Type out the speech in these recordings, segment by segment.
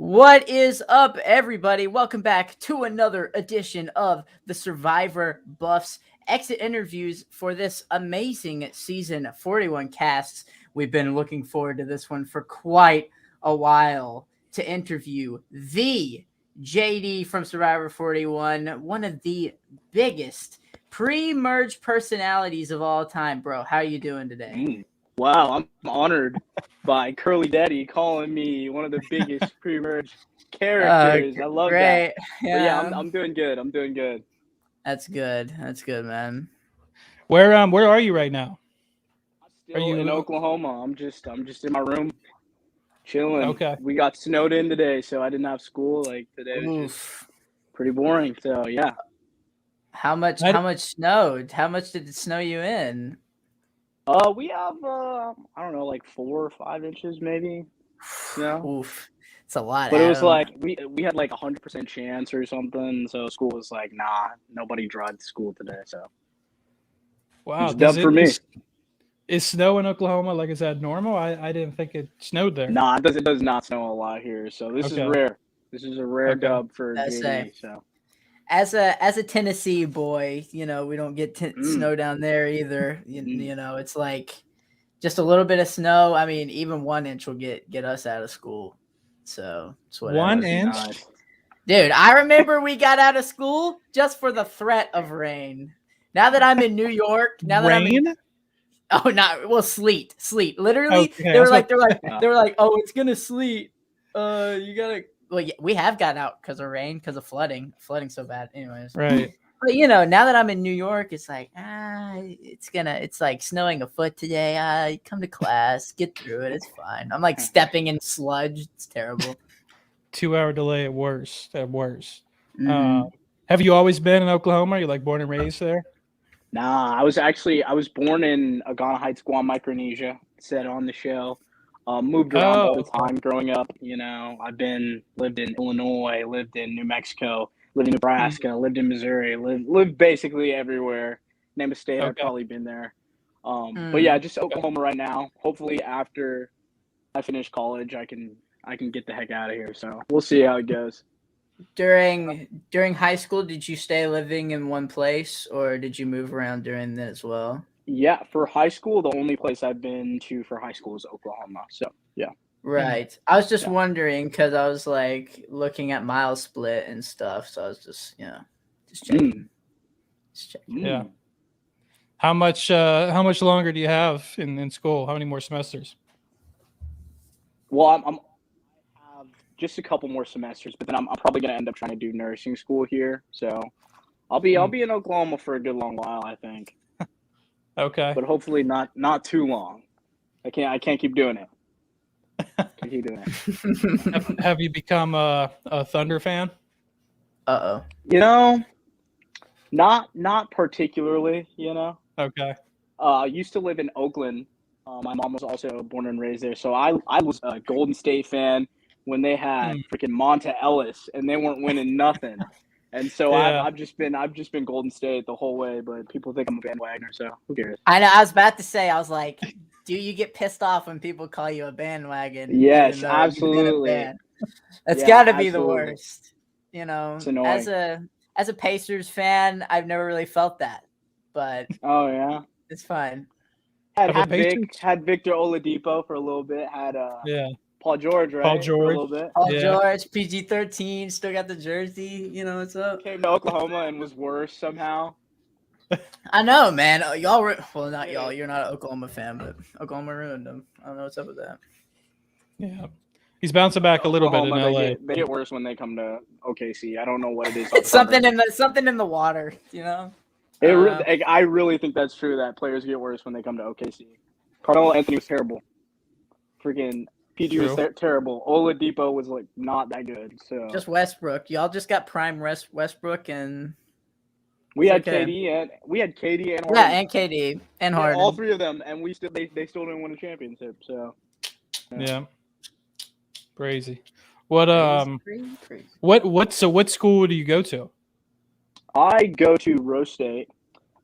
What is up, everybody? Welcome back to another edition of the Survivor Buffs exit interviews for this amazing season 41 casts. We've been looking forward to this one for quite a while to interview the JD from Survivor 41, one of the biggest pre-merge personalities of all time. Bro, how are you doing today? Wow, I'm honored by Curly Daddy calling me one of the biggest pre-merge characters. I love that. Great. But yeah, Yeah, I'm doing good. I'm doing good. that's good. That's good, man. Where are you right now? I'm Are still in you Oklahoma. I'm just in my room chilling. okay? We got snowed in today, so I didn't have school. Like today was just Oof. pretty boring. So yeah. How much? I, How much snowed? How much did it snow you in? We have I don't know, like 4 or 5 inches maybe snow. Oof. It's a lot, But it was Adam. like we had like 100% chance or something. So school was like, nah, nobody drive to school today. So wow. it's dub for me. Is snow in Oklahoma like is that normal? I didn't think it snowed there. Nah, it does not snow a lot here, so this is Okay. rare. This is a rare Okay. dub for I say. JD. So As a Tennessee boy, we don't get snow Mm. down there either. You, Mm. you know, it's like just a little bit of snow. I mean, even 1 inch will get us out of school. So it's whatever. 1 inch. nice. Dude, I remember we got out of school just for the threat of rain. Now that I'm in New York, now that I'm in Rain? sleet. Literally, Okay, they were I was like, oh, it's gonna sleet. You gotta. Well, yeah, we have gotten out because of rain, because of flooding. Flooding's so bad, anyways. right. But now that I'm in New York, it's like it's like snowing a foot today. Come to class, get through it. It's fine. I'm like stepping in sludge. It's terrible. 2 hour delay at worst. At worst. Mhm. Have you always been in Oklahoma? You're like born and raised there? Nah, I was born in Agana Heights, Guam, Micronesia. Said on the show. Moved around all the okay. time growing up. I've lived in Illinois, lived in New Mexico, lived in Nebraska, lived in Missouri, lived basically everywhere. Name a state, I've Okay. probably been there. But yeah, Mm. just Oklahoma right now. Hopefully after I finish college, I can get the heck out of here. So we'll see how it goes. During high school, did you stay living in one place, or did you move around during that as well? Yeah, for high school, the only place I've been to for high school is Oklahoma. So yeah, Right. I was just yeah. wondering because I was like looking at mile split and stuff, so I was just just Mm, checking. Just checking. Yeah. mm. How much longer do you have in school? How many more semesters? Well, I have just a couple more semesters, but then I'm probably gonna end up trying to do nursing school here. So I'll Hmm. be in Oklahoma for a good long while, I think, Okay. but hopefully not too long. I can't keep doing it. Can't keep doing it. Have you become a Thunder fan? Uh-oh. Not particularly. Okay. I used to live in Oakland. My mom was also born and raised there, so I was a Golden State fan when they had Hmm. freaking Monta Ellis and they weren't winning nothing. And so Yeah. I've just been Golden State the whole way, but people think I'm a bandwagoner, so who cares? I know. I was about to say. I was like, do you get pissed off when people call you a bandwagon? Yes, Even though you've been a absolutely. band? That's Yeah, got to be the absolutely. worst. It's As annoying. a Pacers fan, I've never really felt that, but Oh yeah. it's fine. Had Have the had Vic Pacers? had Victor Oladipo for a little bit. Had Yeah. Paul George, Paul right, for a George. little bit. Paul Yeah. George, PG-13, still got the jersey. What's up? Came to Oklahoma and was worse somehow. I know, man. Y'all were well, not Yeah. y'all. You're not an Oklahoma fan, but Oklahoma ruined them. I don't know what's up with that. Yeah. He's bouncing back a little bit in Oklahoma, LA. they get worse when they come to OKC. I don't know what it is. It's something in the water. I really think that's true. That players get worse when they come to OKC. Carmelo Anthony was terrible. Freaking PG was True. terrible. Oladipo was like not that good. So Just Westbrook. Y'all just got prime Westbrook and we had okay. KD and Harden. Yeah, and KD and We had Harden. all three of them, and they still didn't win a championship. So Yeah. Crazy. What Crazy. what school do you go to? I go to Rose State,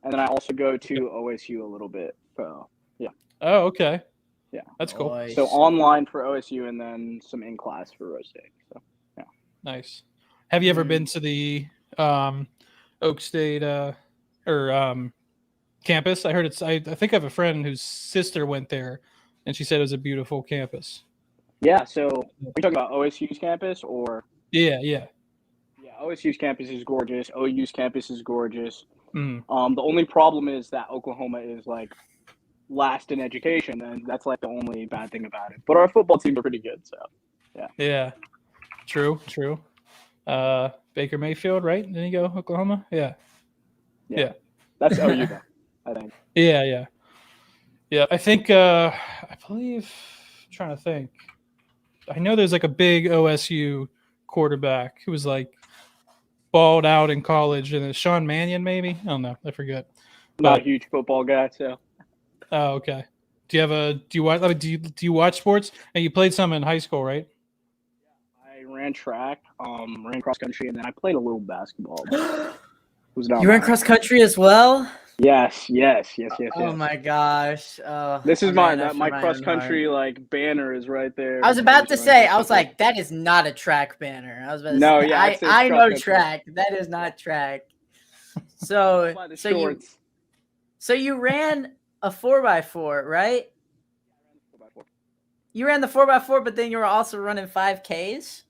and then I also go to OSU a little bit. So Oh, okay. That's cool. Boy. So online for OSU and then some in class for Rose State. So Nice. Have you ever Mm. been to the Oak State campus? I heard it's. I think I have a friend whose sister went there, and she said it was a beautiful campus. yeah. So are you talking about OSU's campus or? Yeah. Yeah, OSU's campus is gorgeous. OU's campus is gorgeous. Mm. The only problem is that Oklahoma is like last in education, and that's like the only bad thing about it. But our football team are pretty good, so Yeah. True. Baker Mayfield, right? Didn't he go Oklahoma? Yeah. that's OU though, I think. Yeah. I think. I believe. I'm trying to think. I know there's like a big OSU quarterback who was like balled out in college, and it's Sean Mannion, maybe. I don't know. I forget. Not a huge football guy, so Oh, okay. Do you watch sports? And you played some in high school, right? I ran track, ran cross country, and then I played a little basketball. It was not You ran bad. cross country as well? Yes. Oh my gosh. Oh, This is man, my my cross own country like banner is right there. I was about to say, I was like, that is not a track banner. I was about to No, say, yeah, it says I cross know country. track. That is not track. So, By the so you, shorts. so you ran a 4x4, right? You ran the 4x4, but then you were also running 5Ks.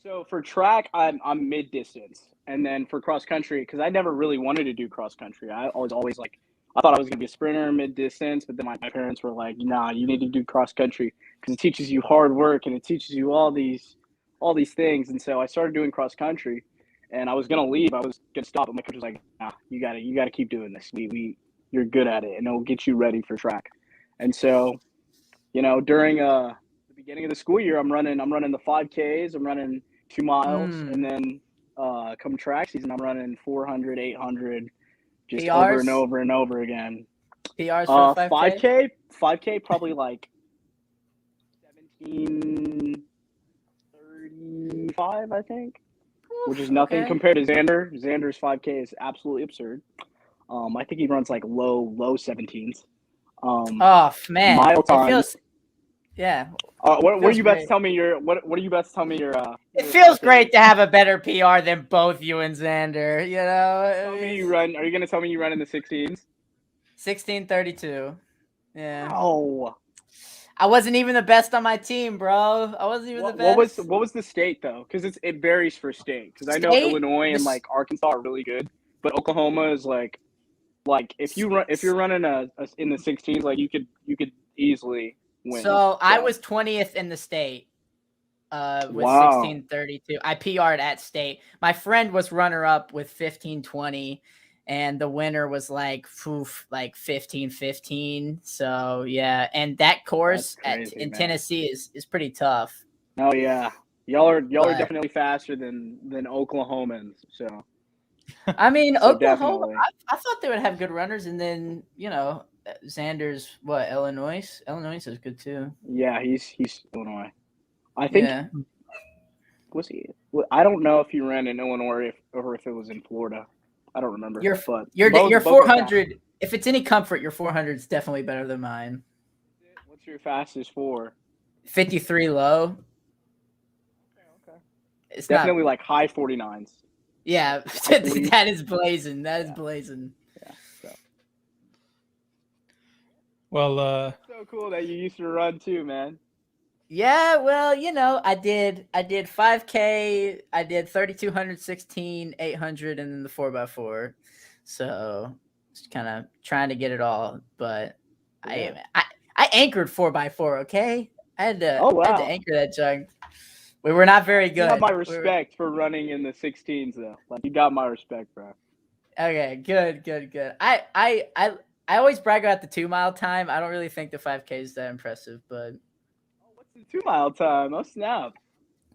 So for track, I'm mid distance, and then for cross country, because I never really wanted to do cross country. I was always like, I thought I was gonna be a sprinter mid distance, but then my parents were like, nah, you need to do cross country because it teaches you hard work and it teaches you all these things. And so I started doing cross country, and I was gonna leave. I was gonna stop, but my coach was like, nah, you gotta keep doing this. You're good at it, and it'll get you ready for track. And so, during the beginning of the school year, I'm running the 5Ks. I'm running 2 miles, and then come track season, I'm running 400, 800, just PRs? over and over and over again. PRs for 5K? 5K, probably like 17:35, I think, which is nothing Okay. compared to Xander. Xander's 5K is absolutely absurd. I think he runs like low 17s. Oh man, mile it time. feels. Yeah, What are feels you about to great. tell me? What are you about to tell me? Your it feels great to have a better PR than both you and Xander. You Tell know, me you run. Are you gonna tell me you run in the 16s? 16:32. Yeah, Oh, I wasn't even the best on my team, bro. I wasn't even the best. what was the state though? Because it varies for state. Because I know State? Illinois and like Arkansas are really good, but Oklahoma is like if you're running a in the 16s, like you could easily win. So I was 20th in the state. With Wow. 16:32. I PR'd at state. My friend was runner up with 15:20, and the winner was like 15:15. So yeah, and that course That's crazy, in man. Tennessee is pretty tough. Oh yeah, y'all are But- definitely faster than Oklahomans. So I mean, So Oklahoma. definitely. I thought they would have good runners, and then Xander's Illinois. Illinois is good too. yeah, he's Illinois. I think Yeah. was he? I don't know if he ran in Illinois or if it was in Florida. I don't remember. Your but your both are 400. If it's any comfort, your 400 is definitely better than mine. fast. What's your fastest for? 53 low. Okay. It's Definitely not. like high 49s. Yeah, that is blazing. That is Yeah. blazing. Yeah. So. Well, So cool that you used to run too, man. Yeah, well, I did 5K, I did 3,200, 16, 800, and then the 4x4. So just kind of trying to get it all, but Yeah. I anchored 4x4. Okay, I had to Oh, wow. anchor that junk. We were not very You good. got my We were- respect for running in the 16s though. Like you got my respect, bro. Okay, good. I always brag about the 2-mile time. I don't really think the 5K is that impressive, but What's the 2-mile time? Oh snap!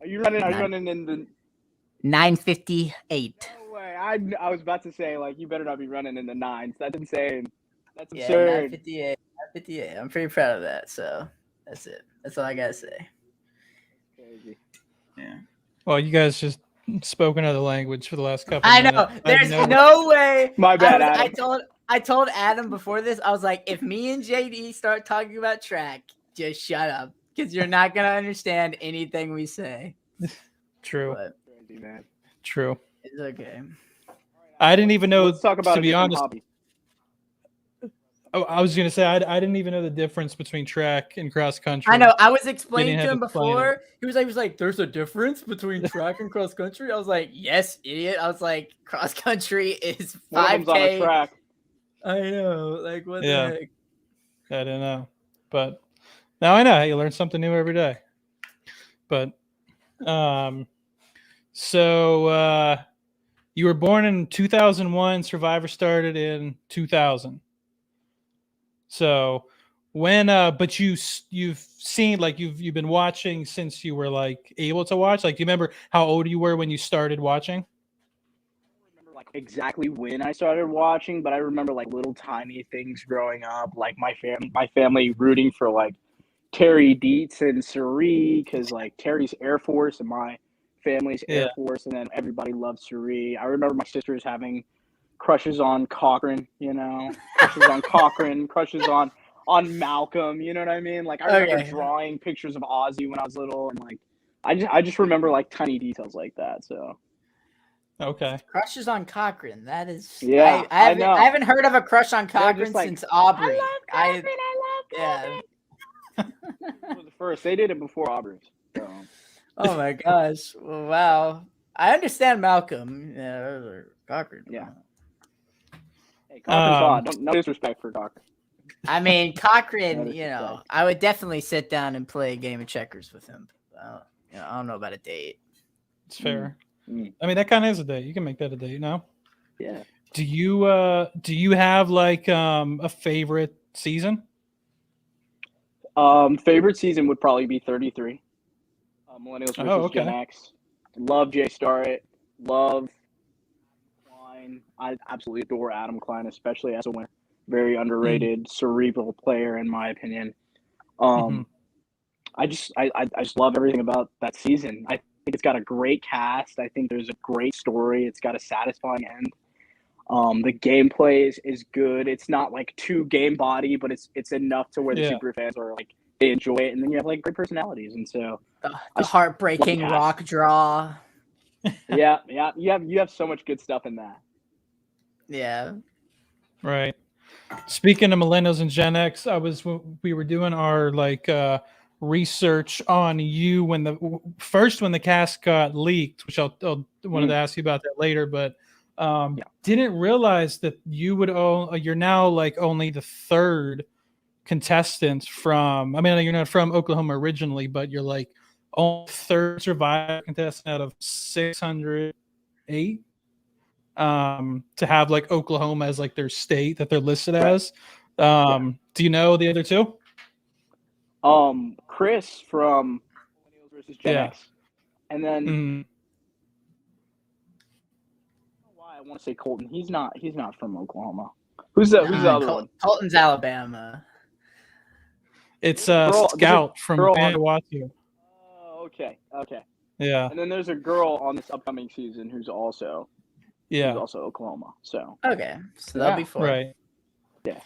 Are you running in the? 9:58. No way! I was about to say like you better not be running in the 9s. That's insane. That's Yeah, absurd. 9:58. 9:58. I'm pretty proud of that. So that's it. That's all I gotta say. Crazy. Yeah. well, you guys just spoke another language for the last couple. I minutes. know. I There's know. no way. My bad, I Adam. I told Adam before this, I was like, if me and JD start talking about track, just shut up because you're not gonna understand anything we say. True. But Crazy, man. True. it's okay. I didn't even know. Let's talk about to a be different honest. hobby. Oh, I was gonna say I didn't even know the difference between track and cross country. I know. I was explaining Didn't to have him to explain it. before. He was like, "There's a difference between track and cross country." I was like, "Yes, idiot." I was like, "Cross country is One of them's on a 5K." track. I know. Like, what Yeah. the heck? I didn't know, but now I know. You learn something new every day. But, so you were born in 2001. Survivor started in 2000. So when, but you've seen, like, you've been watching since you were like able to watch. Like, do you remember how old you were when you started watching? Remember like exactly when I started watching, but I remember like little tiny things growing up, like my family rooting for like Terry Dietz and Suri because like Terry's Air Force and my family's Yeah. Air Force, and then everybody loved Suri. I remember my sisters having crushes on Cochran, crushes on Cochran, crushes on Malcolm, you know what I mean? Like I remember Okay. drawing pictures of Ozzy when I was little, and like I just remember like tiny details like that. So Okay. Crushes on Cochran. That is. Yeah, I I know. haven't heard of a crush on They're Cochran just like, since Aubrey. I love Cochran. Yeah. Was the first. They did it before Aubrey. So. Oh my gosh! Well, wow. I understand Malcolm. Yeah, Cochran. Yeah. Hey, Cochran's Um, hot. No disrespect for Cochran. I mean, Cochran. That is respect. I would definitely sit down and play a game of checkers with him. I don't know about a date. it's fair. Mm. I mean, that kind of is a date. You can make that a date, no? Yeah. Do you have like a favorite season? Favorite season would probably be 33. Millennials versus okay. Gen X. Love Jay Starrett. Love Klein. I absolutely adore Adam Klein, especially as a winner. Very underrated, cerebral player, in my opinion. I just love everything about that season. I think it's got a great cast. I think there's a great story. It's got a satisfying end. The gameplay is good. It's not like too game body, but it's enough to where the Yeah. super fans are like they enjoy it, and then you have like great personalities, and so The heartbreaking Yes. rock draw. yeah, you have so much good stuff in that. Yeah. Right. Speaking of millennials and Gen X, we were doing our like research on you when the cast got leaked, which I'll wanted to ask you about that later, but didn't realize that you're now like only the third contestant from. I mean, you're not from Oklahoma originally, but you're like only third Survivor contestant out of 608. To have like Oklahoma as like their state that they're listed as. Do you know the other two? Chris from Millennials versus Gen X, and then why I want to say Colton. He's not from Oklahoma. Who's the other one? Colton's Alabama. It's Scout from Vanuatu. Oh, okay. Yeah. And then there's a girl on this upcoming season who's also Oklahoma. So okay, so that'll be fun. Right. Yeah.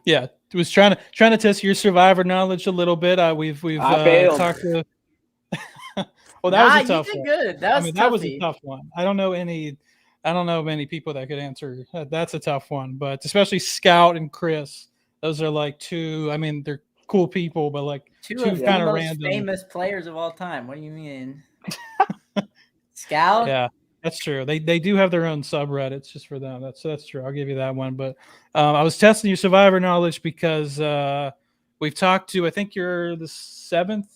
Yeah. Was trying to test your Survivor knowledge a little bit. We've talked to. Well, that was a tough one. Good. That was a tough one. I don't know many people that could answer. That's a tough one, but especially Scout and Chris. Those are like two. I mean, they're cool people, but like two kind of random famous players of all time. What do you mean? Scout? Yeah. That's true. They do have their own subreddits just for them. That's true. I'll give you that one. But I was testing your Survivor knowledge because we've talked to. I think you're the 7th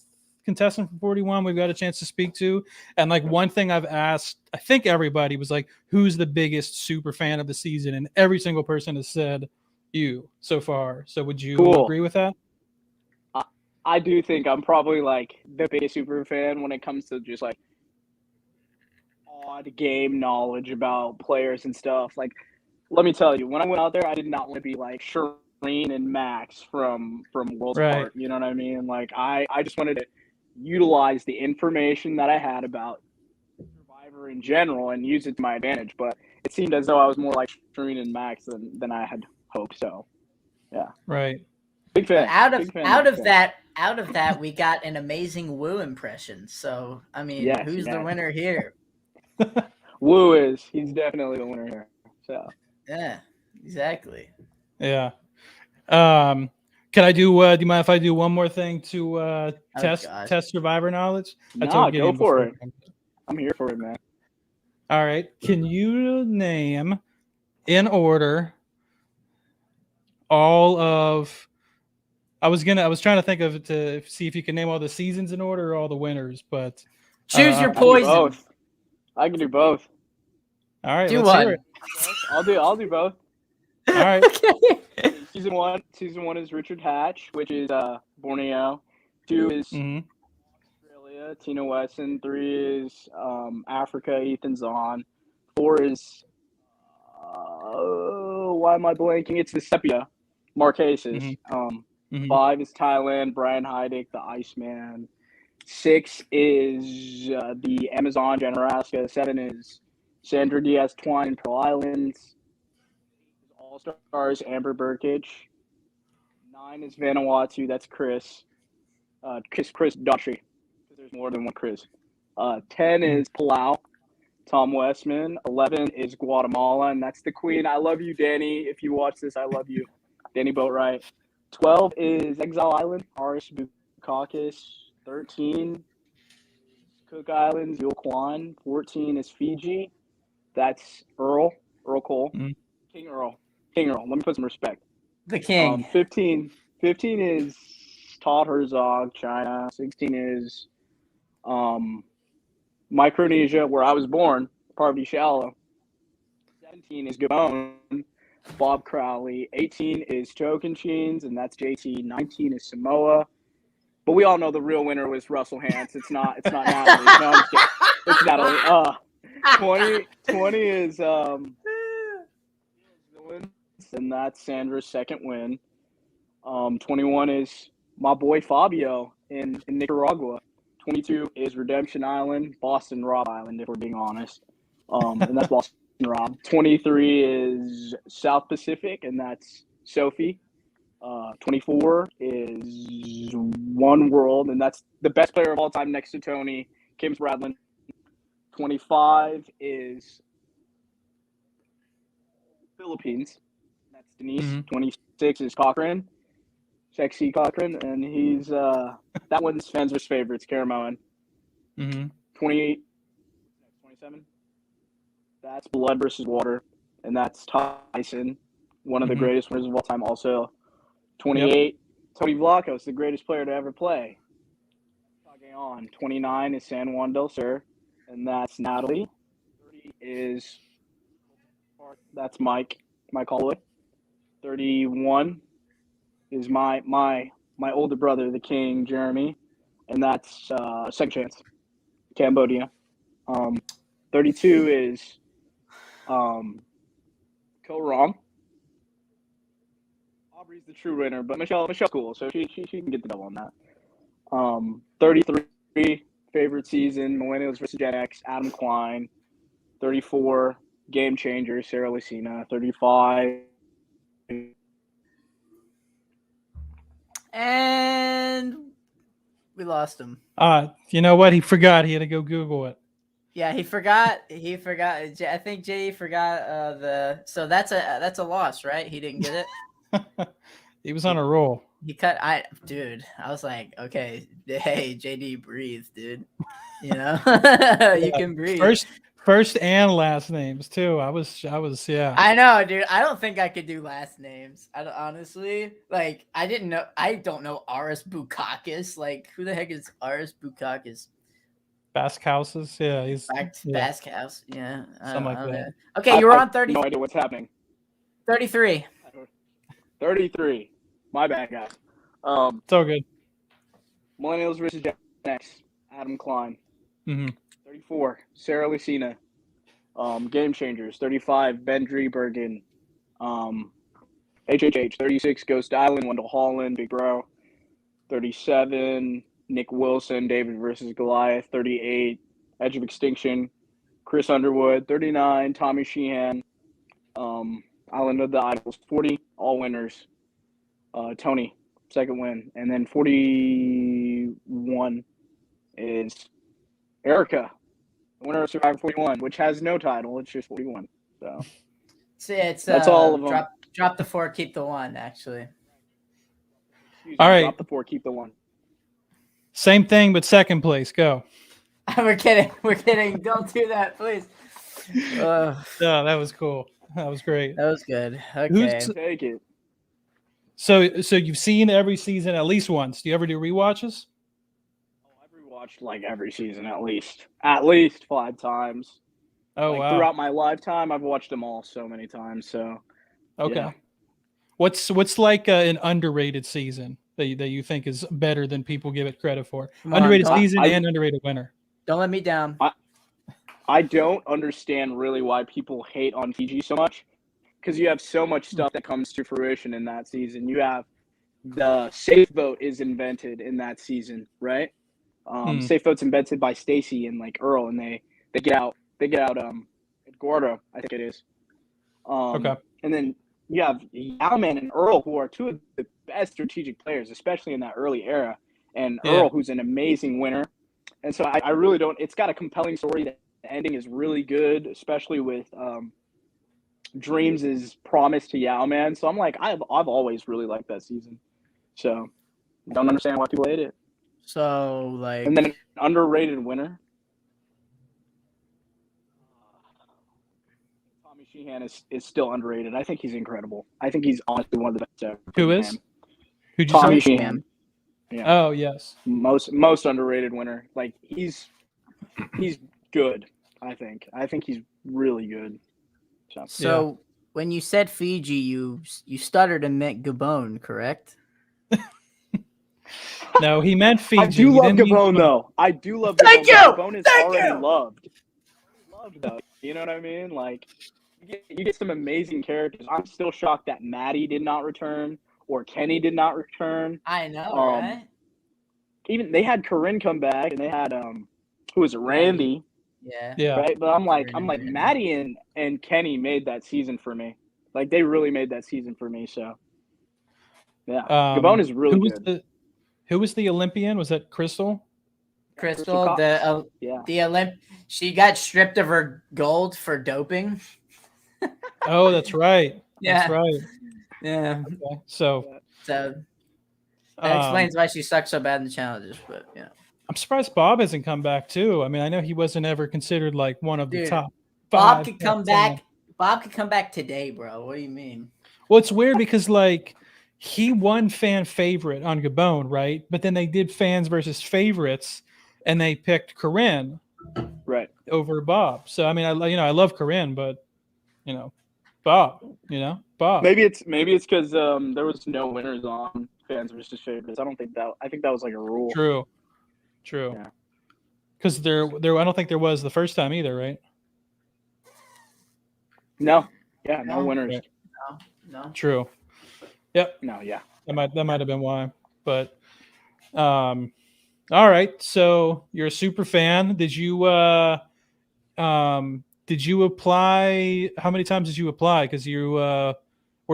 contestant from 41. We've got a chance to speak to, and like one thing I've asked, I think everybody was like, "Who's the biggest super fan of the season?" And every single person has said you so far. So would you agree with that? I do think I'm probably like the biggest super fan when it comes to just like odd game knowledge about players and stuff. Like, let me tell you, when I went out there, I did not want to be like Shireen and Max from World's Part. You know what I mean? Like, I just wanted to utilize the information that I had about Survivor or in general and use it to my advantage. But it seemed as though I was more like Shireen and Max than I had hoped. So, yeah, Right. big fan. But out Big fan, big fan. of that, we got an amazing Woo impression. So I mean, Yes, who's the yes. winner here? He's definitely the winner here. So Yeah, exactly. Yeah. Can I do you mind if I do one more thing to test Survivor knowledge? I no, told go Gideon for before. it. I'm here for it, man. All right. Can you name in order all of I was trying to think of it to see if you can name all the seasons in order or all the winners, but Choose your I can do poison. both. I can do both. all right, Do let's hear one. it. I'll do both. All right. Okay. Season one is Richard Hatch, which is Borneo. 2 is hmm Australia, Tina Wesson. 3 is Africa, Ethan Zahn. 4 is why am I blanking? It's the Sepia, Marquesas. Mhm. 5 is Thailand, Brian Heidick, the Iceman. 6 is the Amazon, Janaraska. 7 is Sandra Diaz Twine, Pearl Islands. All Stars, Amber Burkage. 9 is Vanuatu, that's Chris. Chris Daughtry, because there's more than one Chris. 10 is Palau, Tom Westman. 11 is Guatemala, and that's the Queen. I love you, Danny. If you watch this, I love you. Danny Boatwright. 12 is Exile Island, Horace Bukakis. 13 Cook Islands, Yul Kwan. 14 is Fiji. That's Earl Cole. Mhm. King Earl. Let me put some respect. The king. 15 is Todd Herzog, China. 16 is Micronesia, where I was born, Parvati Shallow. 17 is Gabon, Bob Crowley. 18 is Tocantins, and that's JT. 19 is Samoa. But we all know the real winner was Russell Hance. It's not Natalie. No, I'm just kidding. It's Natalie. 20 is and that's Sandra's second win. 21 is my boy Fabio in Nicaragua. 22 is Redemption Island, Boston Rob Island, if we're being honest. And that's Boston Rob. 23 is South Pacific, and that's Sophie. 24 is One World, and that's the best player of all time next to Tony, Kim Spradlin. 25 is Philippines. That's Denise. Mhm. 26 is Cochran. Sexy Cochran, and he's that one's fans' favorites, Caramoan. 28, 27. That's Blood versus Water, and that's Tyson, one of the greatest winners of all time. Also, 28, Tony Vlachos, the greatest player to ever play. On 29 is San Juan del Sur, and that's Natalie. 30 is that's Mike Holloway. 31 is my older brother, the King, Jeremy, and that's Second Chance, Cambodia. 32 is Ko Wrong. Aubrey's the true winner, but Michelle's cool, so she can get the double on that. 33 favorite season, Millennials versus Gen X, Adam Klein. 34 Game Changer, Sarah Lucina. 35. And we lost him. You know what? He forgot. He had to go Google it. Yeah, he forgot. I think Jay forgot so that's a loss, right? He didn't get it. He was on a roll. He cut. I was like, okay, hey, JD, breathe, dude. You know, you can breathe. First and last names too. I was yeah. I know, dude. I don't think I could do last names. honestly, like, I don't know Aris Bukakis. Like, who the heck is Aris Bukakis? Baskhouses, yeah, he's Baskhouse, yeah, something like that. Okay, you were on 30. No idea what's happening. 33. 33. My bad, guys. It's all good. Millennials versus Gen X, Adam Klein. 34, Sarah Lucina. Game Changers, 35, Ben Driebergen. HHH, 36, Ghost Island, Wendell Holland, Big Bro. 37, Nick Wilson, David versus Goliath. 38, Edge of Extinction, Chris Underwood, 39, Tommy Sheehan, Island of the Idols, 40, all winners. Tony, second win. And then 41 is Erica, winner of Survivor 41, which has no title. It's just 41. So It's that's all of them. Drop the 4, keep the 1, actually. All right. Drop the 4, keep the 1. Same thing, but second place. Go. We're kidding. Don't do that, please. Oh, that was cool. That was great. That was good. Okay. Take it. So you've seen every season at least once. Do you ever do rewatches? I've rewatched like every season at least 5 times. Oh, like, wow. Throughout my lifetime, I've watched them all so many times. So Okay. yeah. What's like an underrated season that you think is better than people give it credit for? Come on, Underrated don't- season and underrated winner. Don't let me down. I don't understand really why people hate on Fiji so much, because you have so much stuff that comes to fruition in that season. You have the safe vote is invented in that season, right? Safe vote's invented by Stacy and like Earl, and they get out Gordo, I think it is. Okay. And then you have Yowman and Earl, who are two of the best strategic players, especially in that early era. And Yeah. Earl, who's an amazing winner. And so I really don't – it's got a compelling story. The ending is really good, especially with Dreams' promise to Yowman. So I'm like, I've always really liked that season. So don't understand why people hate it. So, like, And then an underrated winner. Tommy Sheehan is still underrated. I think he's incredible. I think he's honestly one of the best ever. Who is? Who'd you Tommy say? Sheehan. Yeah. Oh, yes. Most underrated winner. Like he's good, I think. I think he's really good. So when you said Fiji, you stuttered and meant Gabon, correct? No, he meant Fiji. I do He love didn't mean Gabon though. I do love Gabon. Thank you! Gabon is Thank already you! loved. Loved though. You know what I mean? Like you get some amazing characters. I'm still shocked that Maddie did not return or Kenny did not return. I know, right? Even they had Corinne come back and they had who was it, Randy? Yeah. Yeah. Right? But I'm like Randy. Maddie and Kenny made that season for me. Like they really made that season for me. So yeah. Gabon is really good. Who was the Olympian? Was that Crystal? Crystal, Cox. she got stripped of her gold for doping. Oh, that's right. Yeah. That's right. Yeah. Okay. So So that explains why she sucks so bad in the challenges, but yeah. I'm surprised Bob hasn't come back too. I mean, I know he wasn't ever considered like one of the Dude, top Bob 5, could come top back. 10. Bob could come back today, bro. What do you mean? Well, it's weird because like he won fan favorite on Gabon, right? But then they did fans versus favorites, and they picked Corinne Right. over Bob. So I mean, I love Corinne, but Bob. Maybe it's because there was no winners on fans versus favorites. I think that was like a rule. True. Yeah. Because there, I don't think there was the first time either, right? No. Yeah, no No. winners. Right. No. True. Yep. No, yeah. That might have been why. But all right. So you're a super fan. Did you apply? How many times did you apply? Because you were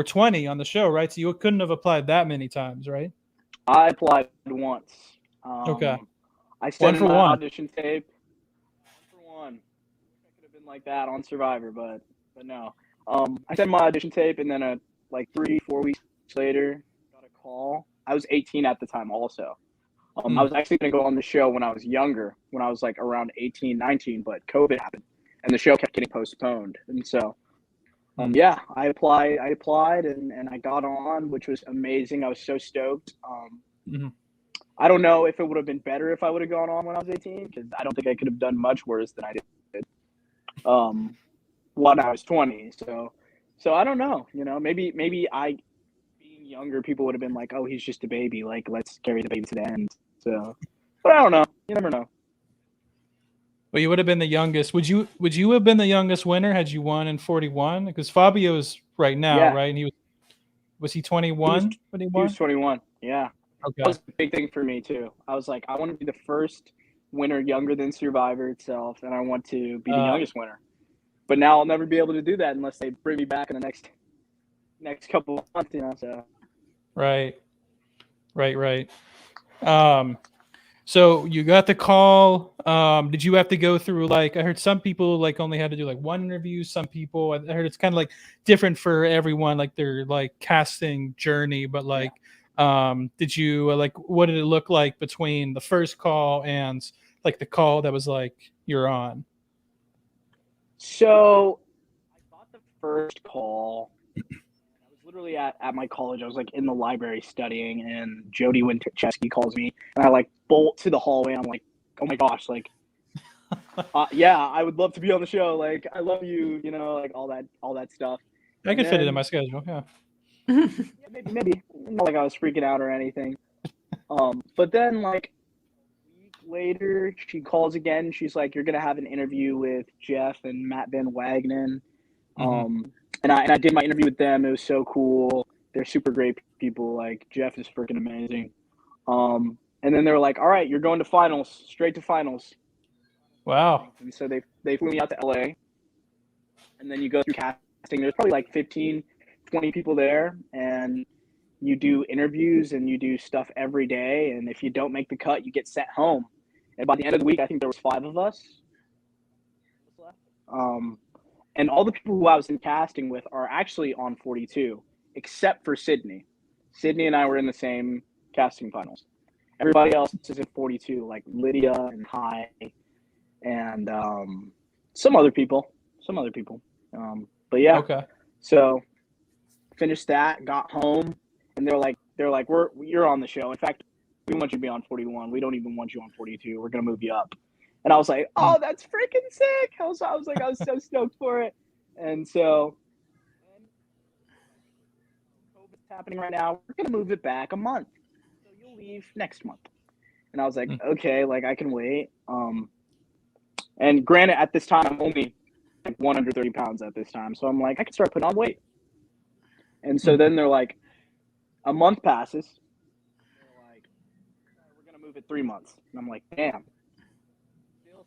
20 on the show, right? So you couldn't have applied that many times, right? I applied once. Okay. I sent in for my one. audition tape. One for one. I could have been like that on Survivor, but no. I sent my audition tape, and then like 3-4 weeks later, got a call. I was 18 at the time, also. I was actually going to go on the show when I was younger, when I was like around 18, 19, but COVID happened, and the show kept getting postponed. And so, yeah, I applied, and I got on, which was amazing. I was so stoked. I don't know if it would have been better if I would have gone on when I was 18, because I don't think I could have done much worse than I did when I was 20. So I don't know. Maybe being younger, people would have been like, "Oh, he's just a baby. Like, let's carry the baby to the end." So, but I don't know. You never know. Well, you would have been the youngest. Would you have been the youngest winner had you won in 41? Because Fabio's right now, Yeah. right? And he was he 21 when he He won? was 21. Yeah. Okay. That was a big thing for me too. I was like, I want to be the first winner younger than Survivor itself, and I want to be the Uh, youngest winner. But now I'll never be able to do that unless they bring me back in the next couple of months. So Right. So you got the call. Did you have to go through like I heard some people like only had to do like one interview. Some people I heard it's kind of like different for everyone, like their like casting journey. But like, did you like what did it look like between the first call and like the call that was like you're on? So I thought the first call, I was literally at my college. I was like in the library studying, and Jody Winchesky calls me, and I like bolt to the hallway. I'm like, oh my gosh, like, yeah, I would love to be on the show. Like, I love you, like all that stuff. I And could fit it in then- my schedule. Yeah. Yeah, maybe. Not like I was freaking out or anything. But then like a week later, she calls again. She's like, "You're gonna have an interview with Jeff and Matt Van Wagenen." And I did my interview with them. It was so cool. They're super great people. Like Jeff is freaking amazing. And then they were like, "All right, you're going to finals, straight to finals." Wow. And so they flew me out to LA. And then you go through casting. There's probably like 15, 20 people there, and you do interviews and you do stuff every day. And if you don't make the cut, you get sent home. And by the end of the week, I think there was 5 of us. And all the people who I was in casting with are actually on 42, except for Sydney. Sydney and I were in the same casting finals. Everybody else is in 42, like Lydia and Hi, and some other people. But yeah. Okay. So finished that, got home, and they're like, you're on the show. In fact, we want you to be on 41. We don't even want you on 42. We're gonna move you up. And I was like, oh, that's freaking sick. I was so stoked for it. And so COVID's happening right now. We're gonna move it back a month. So you'll leave next month. And I was like, okay, like I can wait. And granted, at this time, I'm only like 130 pounds at this time. So I'm like, I can start putting on weight. And so then they're like, a month passes. They're like, we're going to move it 3 months. And I'm like, damn.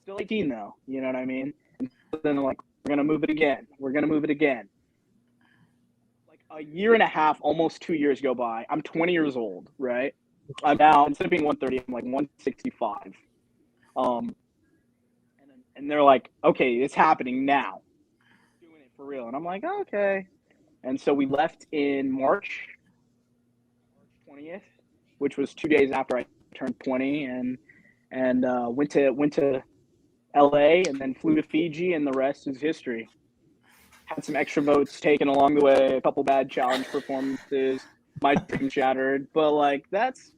Still 18 though. You know what I mean? And then they're like, we're going to move it again. We're going to move it again. Like a year and a half, almost 2 years go by. I'm 20 years old, right? I'm now, instead of being 130, I'm like 165. And they're like, okay, it's happening now. Doing it for real. And I'm like, oh, okay. And so we left in March 20th, which was 2 days after I turned 20, and went to LA and then flew to Fiji, and the rest is history. Had some extra votes taken along the way, a couple bad challenge performances, my dream shattered, but like that's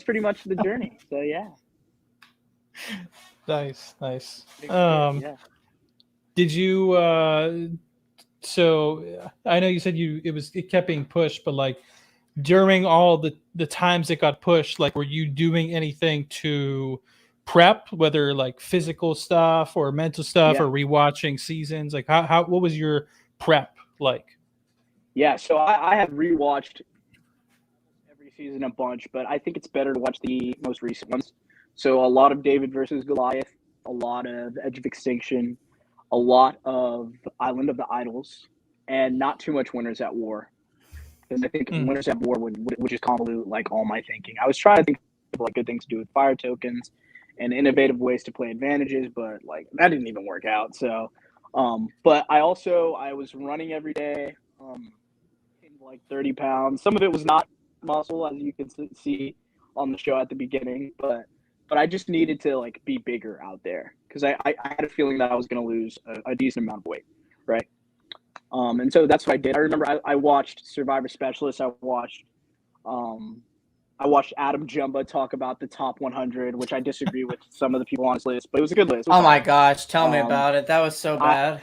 pretty much the journey. So yeah. Nice. Yeah. Did you so I know you said it kept being pushed, but like during all the times it got pushed, like were you doing anything to prep, whether like physical stuff or mental stuff or rewatching seasons? Like how what was your prep like? Yeah, so I have rewatched every season a bunch, but I think it's better to watch the most recent ones. So a lot of David versus Goliath, a lot of Edge of Extinction, a lot of Island of the Idols, and not too much Winners at War. Because I think Winners at War would just convolute like all my thinking. I was trying to think of like good things to do with fire tokens and innovative ways to play advantages, but like that didn't even work out. So, but I was running every day, like 30 pounds. Some of it was not muscle, as you can see on the show at the beginning, but I just needed to like be bigger out there because I had a feeling that I was going to lose a decent amount of weight, right? And so that's what I did. I remember I watched Survivor Specialist. I watched Adam Jumba talk about the top 100, which I disagree with some of the people on his list, but it was a good list. Oh my gosh, tell me about it. That was so bad.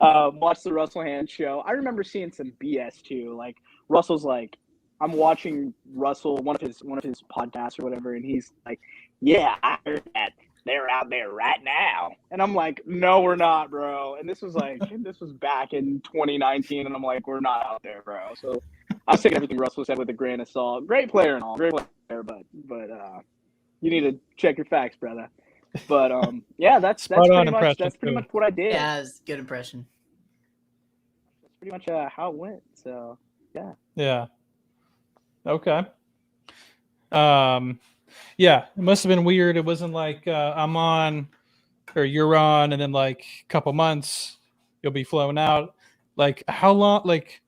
Watch the Russell Hand show. I remember seeing some BS too. Like Russell's like, I'm watching Russell, one of his podcasts or whatever, and he's like, yeah, I heard that they're out there right now. And I'm like, no, we're not, bro. And this was back in 2019, and I'm like, we're not out there, bro. So I was taking everything Russell said with a grain of salt. Great player and all, great player, but You need to check your facts, brother. But yeah, that's Spot on pretty much impression, that's pretty too. much what I did. Yeah, it's a good impression. That's pretty much how it went. So yeah. Yeah. Okay. Yeah, it must have been weird. It wasn't like I'm on or you're on, and then like a couple months you'll be flown out. Like how long? Like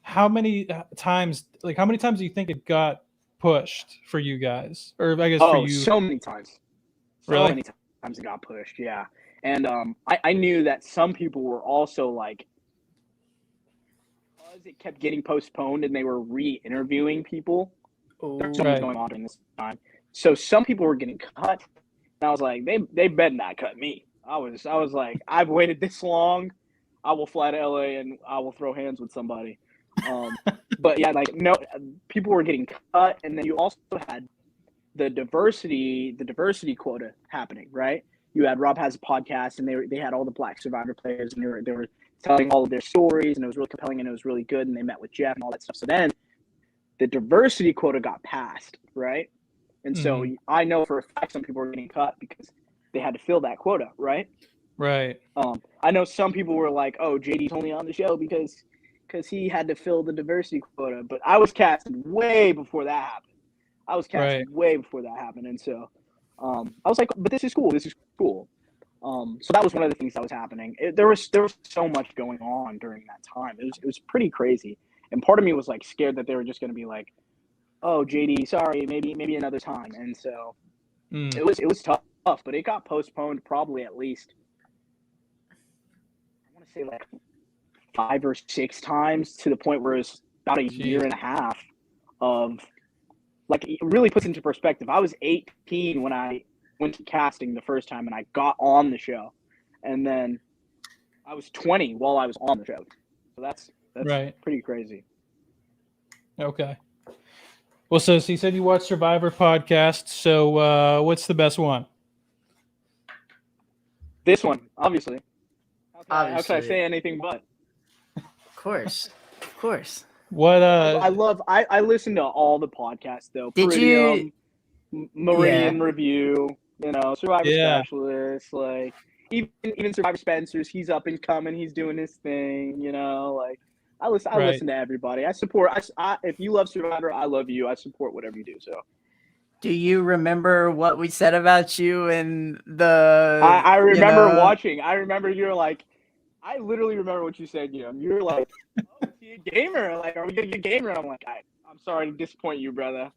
how many times? Like how many times do you think it got pushed for you guys, or I guess for Oh, you? so many times. So Really? many times it got pushed. Yeah. And I knew that some people were also like, because it kept getting postponed and they were re-interviewing people. There's so much Right. going on during this time. So some people were getting cut. And I was like, they better not cut me. I was like, I've waited this long. I will fly to LA and I will throw hands with somebody. But yeah, like no, people were getting cut, and then you also had the diversity quota happening, right? You had Rob Has a Podcast, and they had all the Black Survivor players, and they were telling all of their stories, and it was really compelling, and it was really good, and they met with Jeff and all that stuff. So then the diversity quota got passed, right? And so I know for a fact some people were getting cut because they had to fill that quota, right? Right. I know some people were like, "Oh, JD's only on the show because he had to fill the diversity quota," but I was casted way before that happened. I was casted way before that happened, and so I was like, "But this is cool. This is cool." So that was one of the things that was happening. There was so much going on during that time. It was pretty crazy, and part of me was like scared that they were just going to be like, "Oh, JD, sorry, maybe another time." And so it was tough, but it got postponed probably at least, I want to say like 5 or 6 times, to the point where it's about a year and a half of, like, it really puts into perspective. I was 18 when I went to casting the first time and I got on the show, and then I was 20 while I was on the show. So that's right. pretty crazy. Okay. Well, so you said you watched Survivor podcast. So what's the best one? This one, obviously. How can I Obviously. say anything but? Of course. What I listen to all the podcasts though. Did Peridium, you? Meridian Review, Survivor Yeah. Specialist, like even Survivor Spencer's, he's up and coming, he's doing his thing, like I listen to everybody. I support if you love Survivor, I love you. I support whatever you do. So do you remember what we said about you in the I remember watching. I remember you're like, I literally remember what you said, You're like, "Oh, is he a gamer? Like, are we gonna get a gamer?" I'm like, I'm sorry to disappoint you, brother.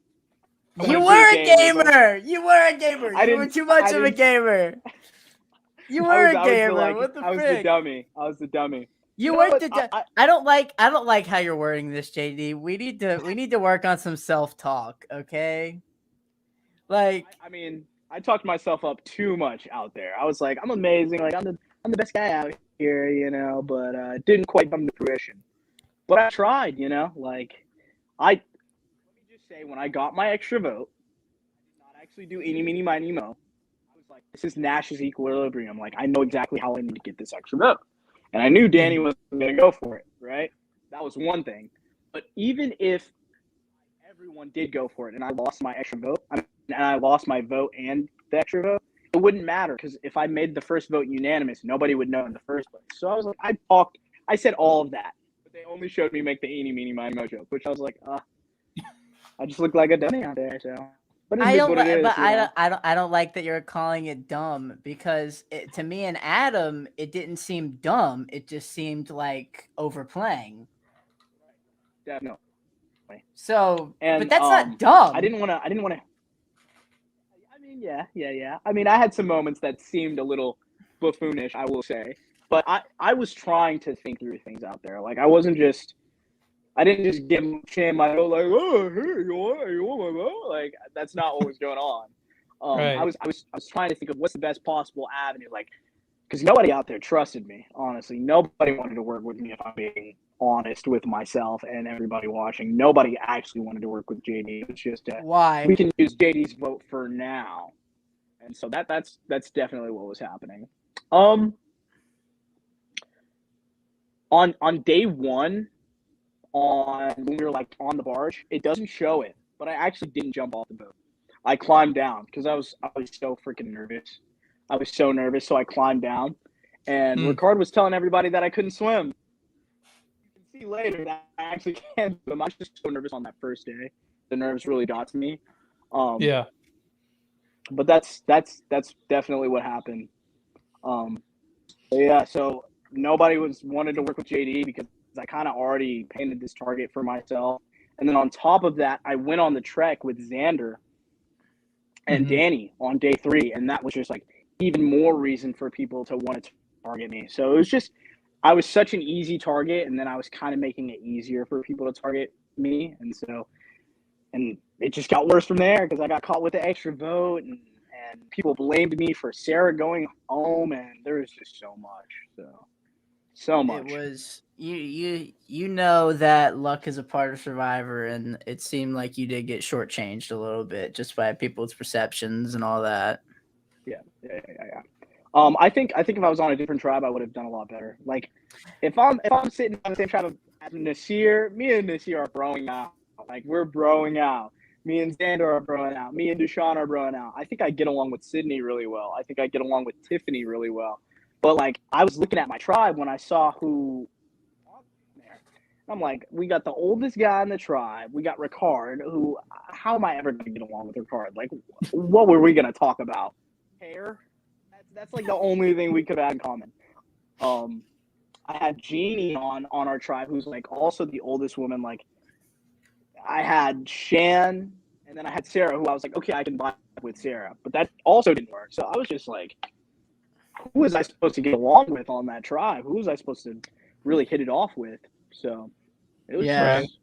You were a gamer. You were a gamer. You were too much of a gamer. You were a gamer. What the frick? I was the dummy. I was the dummy. You weren't the. I don't like how you're wording this, JD. We need to work on some self-talk, okay? Like, I mean, I talked myself up too much out there. I was like, I'm amazing. Like, I'm the best guy out here, but it didn't quite come to fruition. But I tried, like, let me just say, when I got my extra vote, I did not actually do eeny, meeny, miny, mo. I was like, this is Nash's equilibrium. Like, I know exactly how I need to get this extra vote. And I knew Danny wasn't going to go for it, right? That was one thing. But even if everyone did go for it and I lost my extra vote, and I lost my vote and the extra vote, it wouldn't matter, because if I made the first vote unanimous, nobody would know in the first place. So I was like, I said all of that, but they only showed me make the eeny, meeny, miny, mo joke, which I was like, I just look like a dummy out there. So, but I don't like that you're calling it dumb, because to me and Adam, it didn't seem dumb. It just seemed like overplaying. Definitely. So, but that's not dumb. I didn't want to. I mean, yeah. I mean, I had some moments that seemed a little buffoonish, I will say, but I was trying to think through things out there. Like, I didn't just give Shane my vote, like, "Oh, here you want my vote?" Like, that's not what was going on. Right. I was trying to think of what's the best possible avenue, like, because nobody out there trusted me. Honestly, nobody wanted to work with me, if I'm being honest with myself and everybody watching. Nobody actually wanted to work with JD. It's just why we can use JD's vote for now, and so that's definitely what was happening. On day one, when we were like on the barge, it doesn't show it, but I actually didn't jump off the boat. I climbed down because I was so freaking nervous. I was so nervous, so I climbed down, and Ricard was telling everybody that I couldn't swim. You can see later that I actually can swim. I was just so nervous on that first day. The nerves really got to me. Yeah. But that's definitely what happened. Yeah, so nobody wanted to work with JD because I kind of already painted this target for myself. And then on top of that, I went on the trek with Xander and Danny on day 3, and that was just like even more reason for people to want to target me. So it was just, I was such an easy target, and then I was kind of making it easier for people to target me, and it just got worse from there because I got caught with the extra vote, and people blamed me for Sarah going home, and there was just so much. So much. It was you know that luck is a part of Survivor, and it seemed like you did get shortchanged a little bit just by people's perceptions and all that. Yeah. I think if I was on a different tribe, I would have done a lot better. Like, if I'm sitting on the same tribe as Nasir, me and Nasir are broing out. Like, we're broing out. Me and Xander are broing out. Me and Deshaun are broing out. I think I get along with Sydney really well. I think I get along with Tiffany really well. But, like, I was looking at my tribe when I saw who was there. I'm like, we got the oldest guy in the tribe. We got Ricard, who, how am I ever going to get along with Ricard? Like, what were we going to talk about? Hair? That's like the only thing we could have had in common. I had Jeannie on our tribe, who's like also the oldest woman. Like, I had Shan, and then I had Sarah, who I was like, okay, I can vibe with Sarah, but that also didn't work. So I was just like, who was I supposed to get along with on that tribe? Who was I supposed to really hit it off with? So it was just,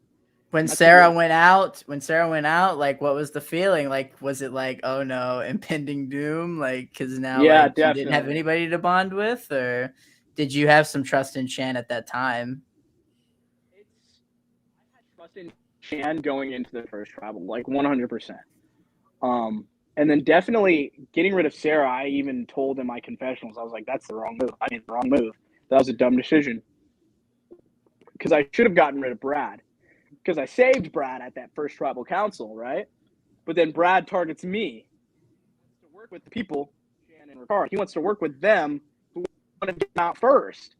when Sarah went out, like, what was the feeling? Like, was it like, oh no, impending doom? Like, because now you didn't have anybody to bond with, or did you have some trust in Shan at that time? I had trust in Shan going into the first travel, like 100%. And then definitely getting rid of Sarah, I even told in my confessionals, I was like, that's the wrong move. I made the wrong move. That was a dumb decision. Because I should have gotten rid of Brad. Because I saved Brad at that first tribal council, right? But then Brad targets me. He wants to work with the people, Shan and Ricard. He wants to work with them who want to get out first.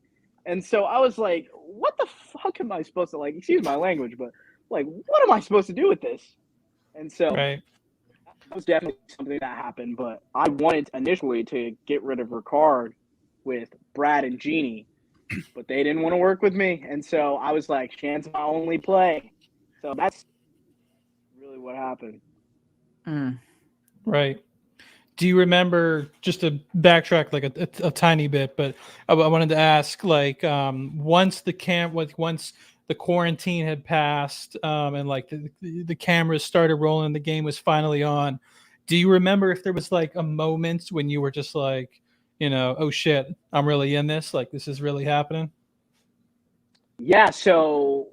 And so I was like, what the fuck am I supposed to, like, excuse my language, but, like, what am I supposed to do with this? And so that was definitely something that happened. But I wanted initially to get rid of Ricard with Brad and Jeannie, but they didn't want to work with me. And so I was like, Shan's my only play. So that's really what happened. Right. Do you remember, just to backtrack like a tiny bit, but I wanted to ask, like, once the quarantine had passed, and like the cameras started rolling, the game was finally on. Do you remember if there was like a moment when you were just like, oh shit, I'm really in this, like this is really happening? Yeah, so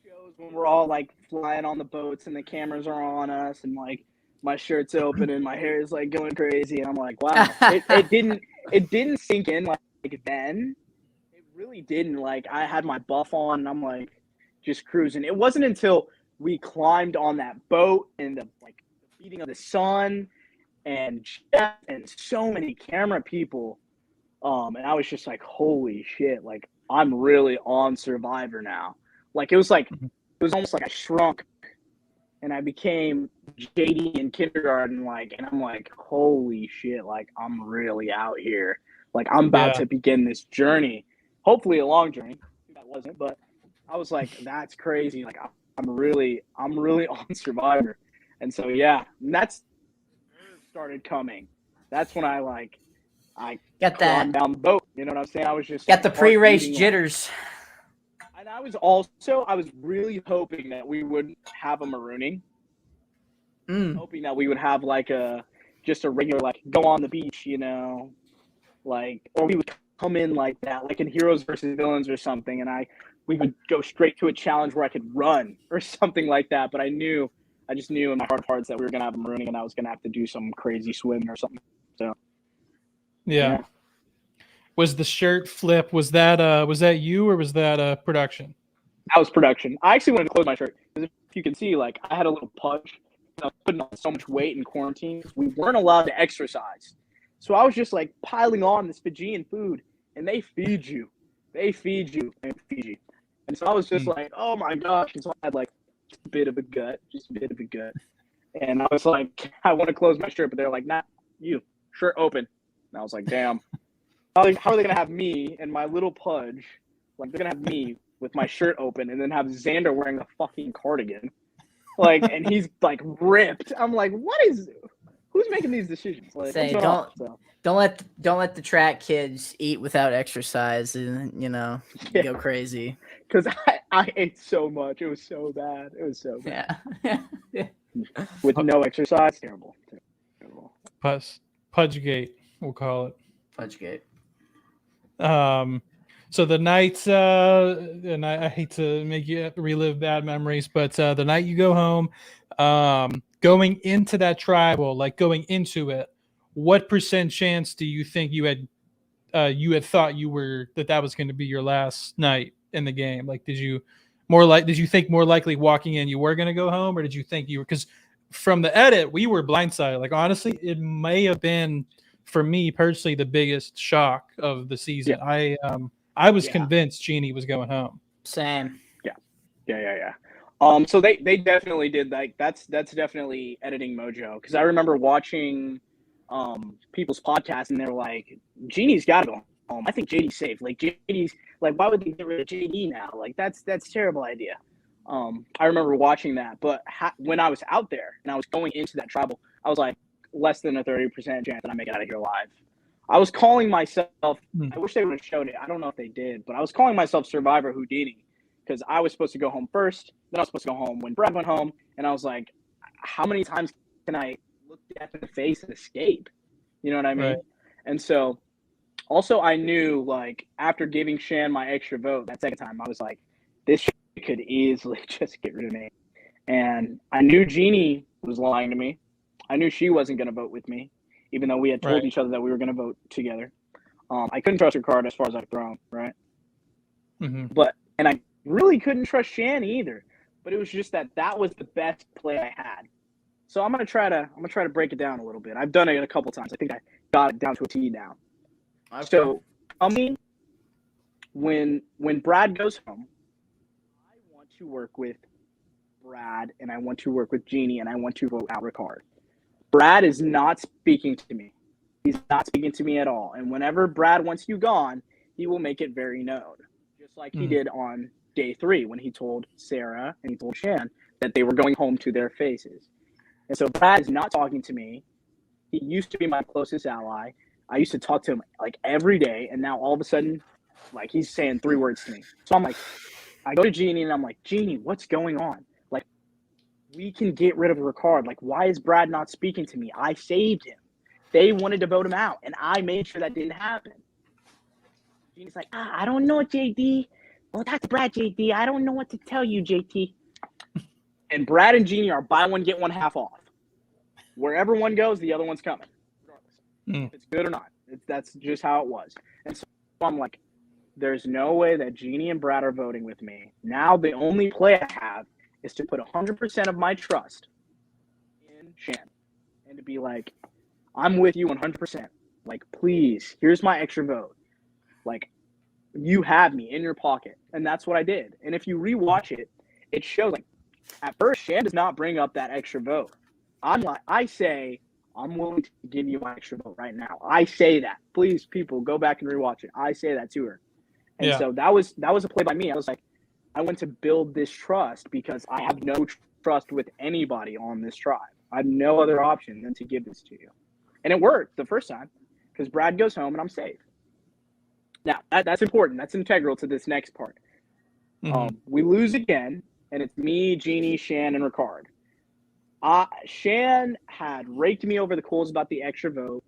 shows when we're all like flying on the boats and the cameras are on us, and like my shirt's open and my hair is like going crazy, and I'm like, wow. it didn't sink in like then. It really didn't. Like, I had my buff on and I'm like just cruising. It wasn't until we climbed on that boat and the beating of the sun and Jeff and so many camera people, and I was just like, holy shit, like I'm really on Survivor now. Like, it was almost like I shrunk and I became JD in kindergarten, like, and I'm like, holy shit, like I'm really out here. Like, I'm about to begin this journey. Hopefully a long journey. That wasn't, but I was like, that's crazy. Like, I'm really on Survivor. And so, yeah, and that's started coming. That's when I got that down the boat. You know what I'm saying? I was just got the pre-race jitters. And I was really hoping that we wouldn't have a marooning. Hoping that we would have like just a regular, like, go on the beach, like, or we would come in like that, like in Heroes versus Villains or something, and we would go straight to a challenge where I could run or something like that. But I just knew in my heart of hearts that we were gonna have a marooning and I was gonna have to do some crazy swim or something. So yeah. Was the shirt flip, was that you, or was that production? That was production. I actually wanted to close my shirt because if you can see, like, I had a little punch I was putting on so much weight in quarantine because we weren't allowed to exercise. So I was just like piling on this Fijian food, and they feed you in Fiji. And so I was just like, oh my gosh. And so I had like a bit of a gut. And I was like, I want to close my shirt, but they're like, nah, you, shirt open. And I was like, damn. How are they going to have me and my little pudge? Like, they're going to have me with my shirt open and then have Xander wearing a fucking cardigan. Like, and he's like ripped. I'm like, who's making these decisions? Like, Say, don't let the track kids eat without exercise and, go crazy. Because I ate so much. It was so bad. Yeah. With no exercise, terrible. Pudgegate, we'll call it. Pudgegate. So the night, and I hate to make you relive bad memories, but the night you go home, going into that tribal, like going into it, what % chance do you think you had thought that was going to be your last night in the game? Like, did you think more likely walking in you were going to go home, or did you think you were? Because from the edit, we were blindsided. Like, honestly, it may have been, for me personally, the biggest shock of the season. Yeah. I was convinced Jeannie was going home. Same. Yeah. So they definitely did, like, that's definitely editing mojo, because I remember watching people's podcasts and they were like, Jeannie's got to go home. I think JD's safe. Like, JD's like, why would they get rid of JD now? Like, that's a terrible idea. I remember watching that, but when I was out there and I was going into that tribal, I was like, less than a 30% chance that I make it out of here alive. I was calling myself, I wish they would have showed it. I don't know if they did, but I was calling myself Survivor Houdini, because I was supposed to go home first. Then I was supposed to go home when Brad went home. And I was like, how many times can I look death in the face and escape? You know what I mean? Right. And so also I knew, like, after giving Shan my extra vote that second time, I was like, this could easily just get rid of me. And I knew Jeannie was lying to me. I knew she wasn't going to vote with me, even though we had told each other that we were going to vote together. I couldn't trust her card as far as I've thrown, right? Mm-hmm. And I really couldn't trust Shan either. But it was just that was the best play I had. So I'm gonna try to break it down a little bit. I've done it a couple times. I think I got it down to a T now. Okay. So when Brad goes home, I want to work with Brad and I want to work with Jeannie and I want to vote out Ricard. Brad is not speaking to me. He's not speaking to me at all. And whenever Brad wants you gone, he will make it very known. Just like he did on day 3 when he told Sarah and he told Shan that they were going home to their faces. And so Brad is not talking to me. He used to be my closest ally. I used to talk to him like every day. And now all of a sudden, like, he's saying 3 words to me. So I'm like, I go to Jeannie and I'm like, Jeannie, what's going on? Like, we can get rid of Ricard. Like, why is Brad not speaking to me? I saved him. They wanted to vote him out, and I made sure that didn't happen. Jeannie's like, I don't know, JD. Well, that's Brad, JD. I don't know what to tell you, JT. And Brad and Jeannie are buy one, get one half off. Wherever one goes, the other one's coming. If it's good or not. That's just how it was. And so I'm like, there's no way that Jeannie and Brad are voting with me. Now the only play I have is to put 100% of my trust in Shan. And to be like, I'm with you 100%. Like, please, here's my extra vote. Like, you have me in your pocket. And that's what I did. And if you rewatch it, it shows, like, at first, Shan does not bring up that extra vote. I say, I'm willing to give you my extra vote right now. I say that. Please, people, go back and rewatch it. I say that to her. And so that was a play by me. I was like, I went to build this trust because I have no trust with anybody on this tribe. I have no other option than to give this to you. And it worked the first time because Brad goes home and I'm safe. Now, that's important. That's integral to this next part. We lose again, and it's me, Jeannie, Shan, and Ricard. Shan had raked me over the coals about the extra vote,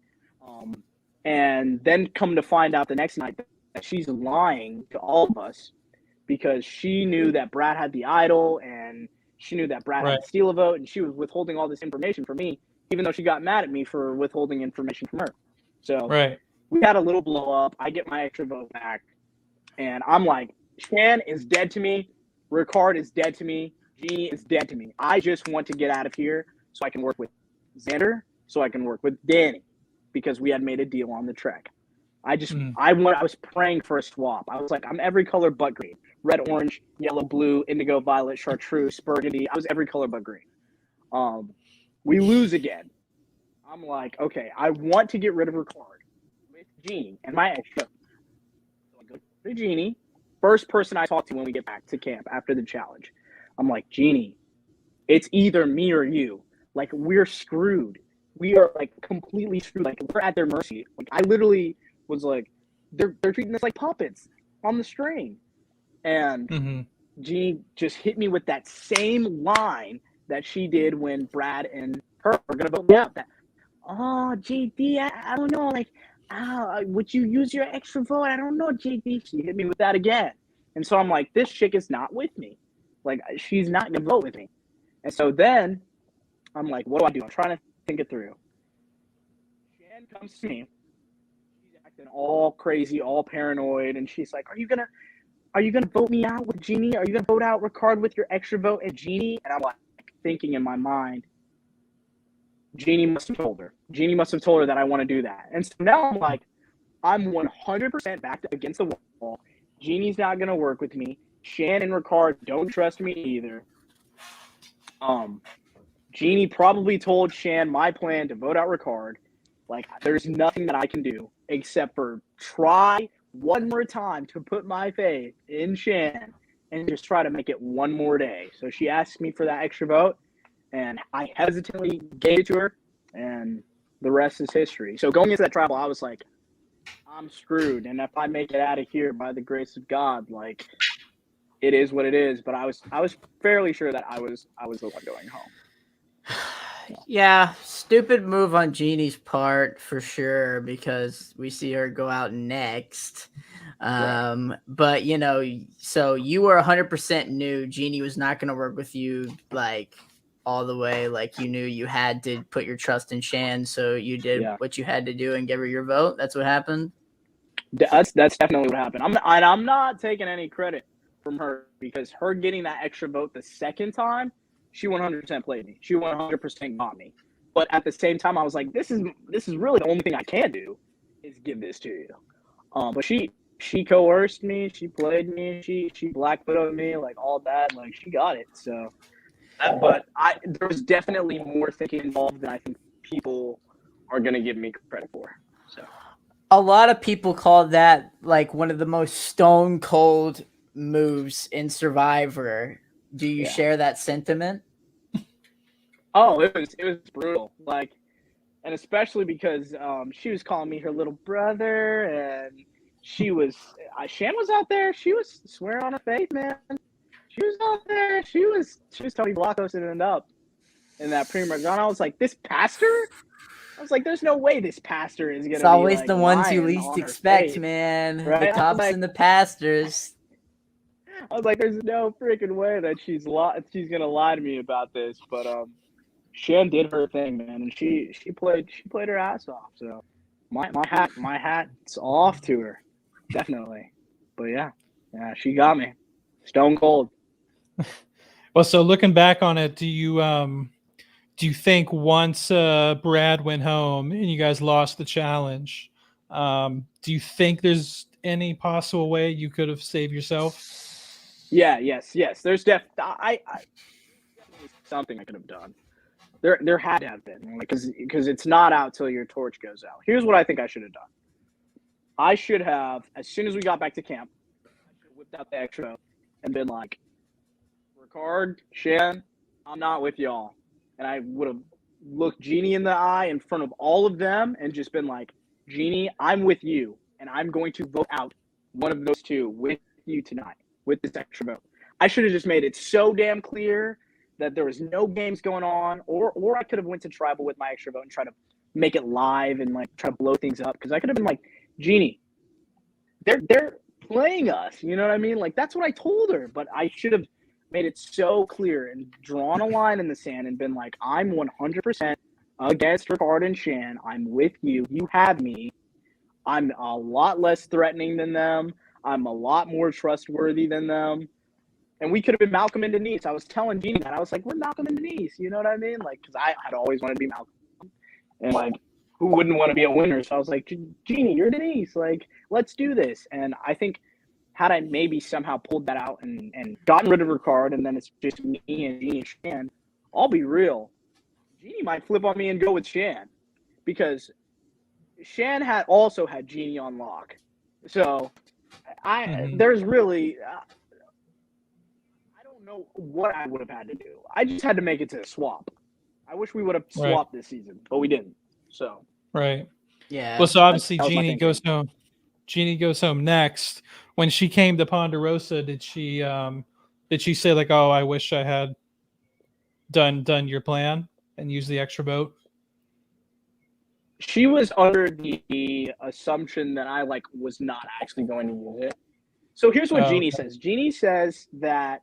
and then come to find out the next night that she's lying to all of us because she knew that Brad had the idol, and she knew that Brad had to steal a vote, and she was withholding all this information from me, even though she got mad at me for withholding information from her. So we had a little blow up. I get my extra vote back, and I'm like, Shan is dead to me. Ricard is dead to me. Jeannie is dead to me. I just want to get out of here so I can work with Xander, so I can work with Danny, because we had made a deal on the trek. I was praying for a swap. I was like, I'm every color but green. Red, orange, yellow, blue, indigo, violet, chartreuse, burgundy. I was every color but green. We lose again. I'm like, okay, I want to get rid of Ricard with Jeannie and my extra. So I go to Jeannie, first person I talk to when we get back to camp after the challenge. I'm like, Jeannie, it's either me or you. Like, we're screwed. We are like completely screwed. Like, we're at their mercy. Like, I literally was like, they're treating us like puppets on the string. And Jeannie just hit me with that same line that she did when Brad and her were gonna vote me out. That, oh, JD, I don't know, like, would you use your extra vote? I don't know, JD. She hit me with that again. And so I'm like, this chick is not with me. Like, she's not gonna vote with me. And so then I'm like, what do I do? I'm trying to think it through. Shan comes to me. She's acting all crazy, all paranoid, and she's like, Are you gonna vote me out with Jeannie? Are you gonna vote out Ricard with your extra vote and Jeannie? And I'm like thinking in my mind, Jeannie must have told her. Jeannie must have told her that I want to do that. And so now I'm like, I'm 100% backed against the wall. Jeannie's not gonna work with me. Shan and Ricard don't trust me either. Jeannie probably told Shan my plan to vote out Ricard. Like, there's nothing that I can do except for try one more time to put my faith in Shan and just try to make it one more day. So she asked me for that extra vote, and I hesitantly gave it to her, and the rest is history. So going into that tribal, I was like, I'm screwed, and if I make it out of here by the grace of God, like, it is what it is. But I was fairly sure that I was the one going home. Yeah, stupid move on Jeannie's part for sure, because we see her go out next. But you know, so you were 100% new. Jeannie was not going to work with you like all the way. Like, you knew you had to put your trust in Shan, so you did what you had to do and give her your vote. That's what happened. That's definitely what happened. I'm not taking any credit from her, because her getting that extra vote the second time, she 100% played me. She 100% got me. But at the same time, I was like, this is really the only thing I can do is give this to you. But she coerced me. She played me. She black widowed me, like all that. Like, she got it. So, but there was definitely more thinking involved than I think people are gonna give me credit for. So, a lot of people call that like one of the most stone cold moves in Survivor. Do you share that sentiment? Oh, it was brutal. Like, and especially because she was calling me her little brother, and she was Shan was out there. She was swearing on her faith, man. She was out there. She was Tony Blockosing it up in that Prima. I was like, this pastor? I was like, there's no way this pastor is gonna. It's always like the ones you least expect, man. Right? The cops like, and the pastors. I was like, there's no freaking way that she's gonna lie to me about this. But Shan did her thing, man, and she played her ass off. So my hat's off to her, definitely. But yeah, she got me, stone cold. Well, so looking back on it, do you think once Brad went home and you guys lost the challenge, do you think there's any possible way you could have saved yourself? Yes. There's definitely something I could have done. There had to have been, because it's not out till your torch goes out. Here's what I think I should have done. I should have, as soon as we got back to camp, I should have whipped out the extra and been like, Ricard, Shan, I'm not with y'all. And I would have looked Jeannie in the eye in front of all of them and just been like, Jeannie, I'm with you, and I'm going to vote out one of those two with you tonight with this extra vote. I should have just made it so damn clear that there was no games going on, or I could have went to tribal with my extra vote and try to make it live and like try to blow things up, because I could have been like, Jeannie, they're playing us, you know what I mean? Like, that's what I told her, but I should have made it so clear and drawn a line in the sand and been like, I'm 100% against Ricard and Shan. I'm with you. You have me. I'm a lot less threatening than them. I'm a lot more trustworthy than them. And we could have been Malcolm and Denise. I was telling Jeannie that. I was like, we're Malcolm and Denise. You know what I mean? Like, because I had always wanted to be Malcolm. And, like, who wouldn't want to be a winner? So I was like, Jeannie, you're Denise. Like, let's do this. And I think had I maybe somehow pulled that out and gotten rid of Ricard, and then it's just me and Jeannie and Shan, I'll be real. Jeannie might flip on me and go with Shan. Because Shan also had Jeannie on lock. So there's really I don't know what I would have had to do. I just had to make it to a swap. I wish we would have swapped this season, but we didn't. So Right. Yeah. Well, so obviously that was my Jeannie thinking. goes home. Jeannie goes home next. When she came to Ponderosa, did she say like, "Oh, I wish I had done your plan and used the extra vote"? She was under the assumption that I was not actually going to use it. So here's what Jeannie says. Jeannie says that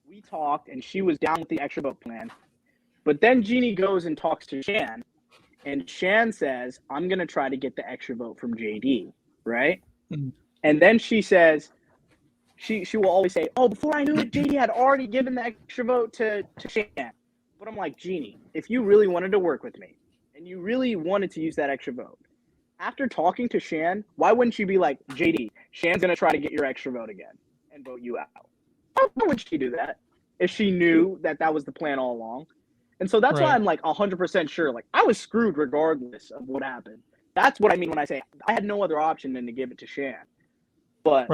we talked and she was down with the extra vote plan. But then Jeannie goes and talks to Shan, and Shan says, I'm going to try to get the extra vote from JD, right? Mm-hmm. And then she says, she will always say, oh, before I knew it, JD had already given the extra vote to Shan. But I'm like, Jeannie, if you really wanted to work with me and you really wanted to use that extra vote, after talking to Shan, why wouldn't she be like, JD, Shan's going to try to get your extra vote again and vote you out? Why would she do that if she knew that that was the plan all along? And so that's why I'm like 100% sure. Like, I was screwed regardless of what happened. That's what I mean when I say I had no other option than to give it to Shan. But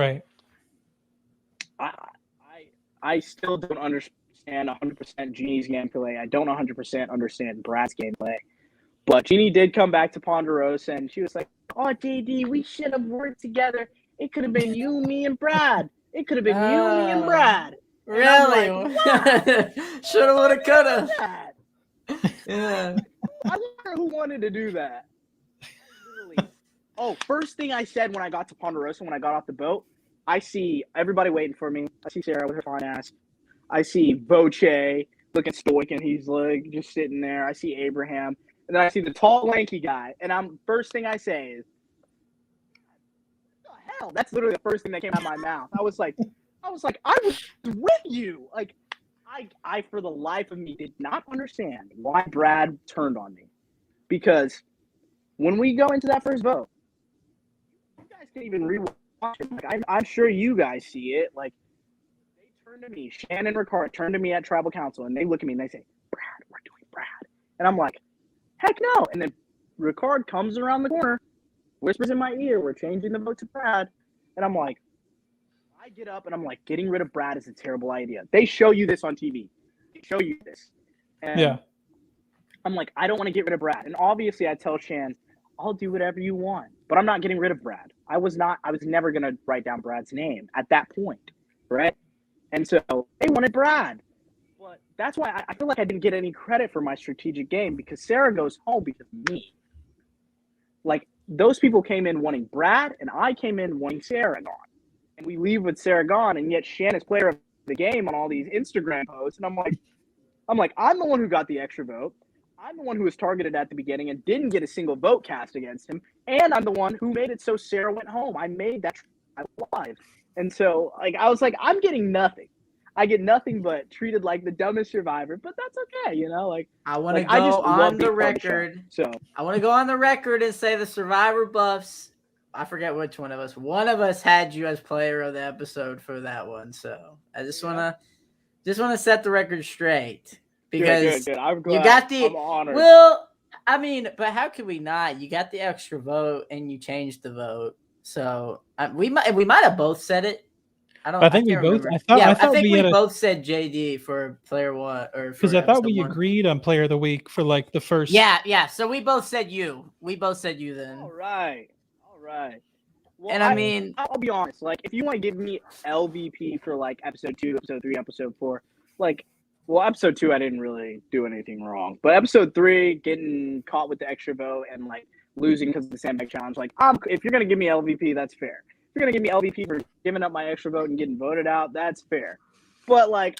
I still don't understand 100% Jeannie's gameplay. I don't 100% understand Brad's gameplay. But Jeannie did come back to Ponderosa, and she was like, oh, JD, we should have worked together. It could have been you, me, and Brad. It could have been you, me, and Brad. And really? like, Shoulda, woulda, coulda. Yeah. I wonder who wanted to do that. Literally. Oh, first thing I said when I got to Ponderosa, when I got off the boat, I see everybody waiting for me. I see Sarah with her fine ass. I see Voce looking stoic, and he's like just sitting there. I see Abraham. And then I see the tall, lanky guy, and first thing I say is, "What the hell?" That's literally the first thing that came out of my mouth. I was like, I was with you. Like, I for the life of me did not understand why Brad turned on me, because when we go into that first vote, you guys can even rewatch it. Like, I'm sure you guys see it. Like, they turn to me, Shannon and Ricard turn to me at Tribal Council, and they look at me and they say, "Brad, we're doing Brad," and I'm like, heck no. And then Ricard comes around the corner, whispers in my ear, we're changing the vote to Brad. And I'm like, I get up and I'm like, getting rid of Brad is a terrible idea. They show you this on TV. They show you this. And I'm like, I don't want to get rid of Brad. And obviously I tell Shan, I'll do whatever you want, but I'm not getting rid of Brad. I was never going to write down Brad's name at that point. Right. And so they wanted Brad. But that's why I feel like I didn't get any credit for my strategic game, because Sarah goes home because of me. Like, those people came in wanting Brad, and I came in wanting Sarah gone. And we leave with Sarah gone, and yet Shan is player of the game on all these Instagram posts. And I'm like, I'm the one who got the extra vote. I'm the one who was targeted at the beginning and didn't get a single vote cast against him. And I'm the one who made it so Sarah went home. I made that live. And so, like, I was like, I'm getting nothing. I get nothing but treated like the dumbest survivor, but that's okay, you know. Like, I want to I go just love on the being part of the show. record. So I want to go on the record and say the Survivor Buffs. I forget which one of us. One of us had you as player of the episode for that one. So I just want to set the record straight, because good. I'm glad. You got the. I'm honored. Well, I mean, but how could we not? You got the extra vote and you changed the vote. So we might have both said it. I think we both. Remember. I thought we both said JD for player one, or because I thought we agreed on player of the week for like the first. Yeah. So we both said you. We both said you then. All right. Well, and I mean, I'll be honest. Like, if you want to give me LVP for like episode 2, episode 3, episode 4, like, well, episode 2 I didn't really do anything wrong, but episode 3, getting caught with the extra vote and like losing because of the sandbag challenge, like, if you're gonna give me LVP, that's fair. If you're gonna give me LVP for giving up my extra vote and getting voted out, that's fair. But like,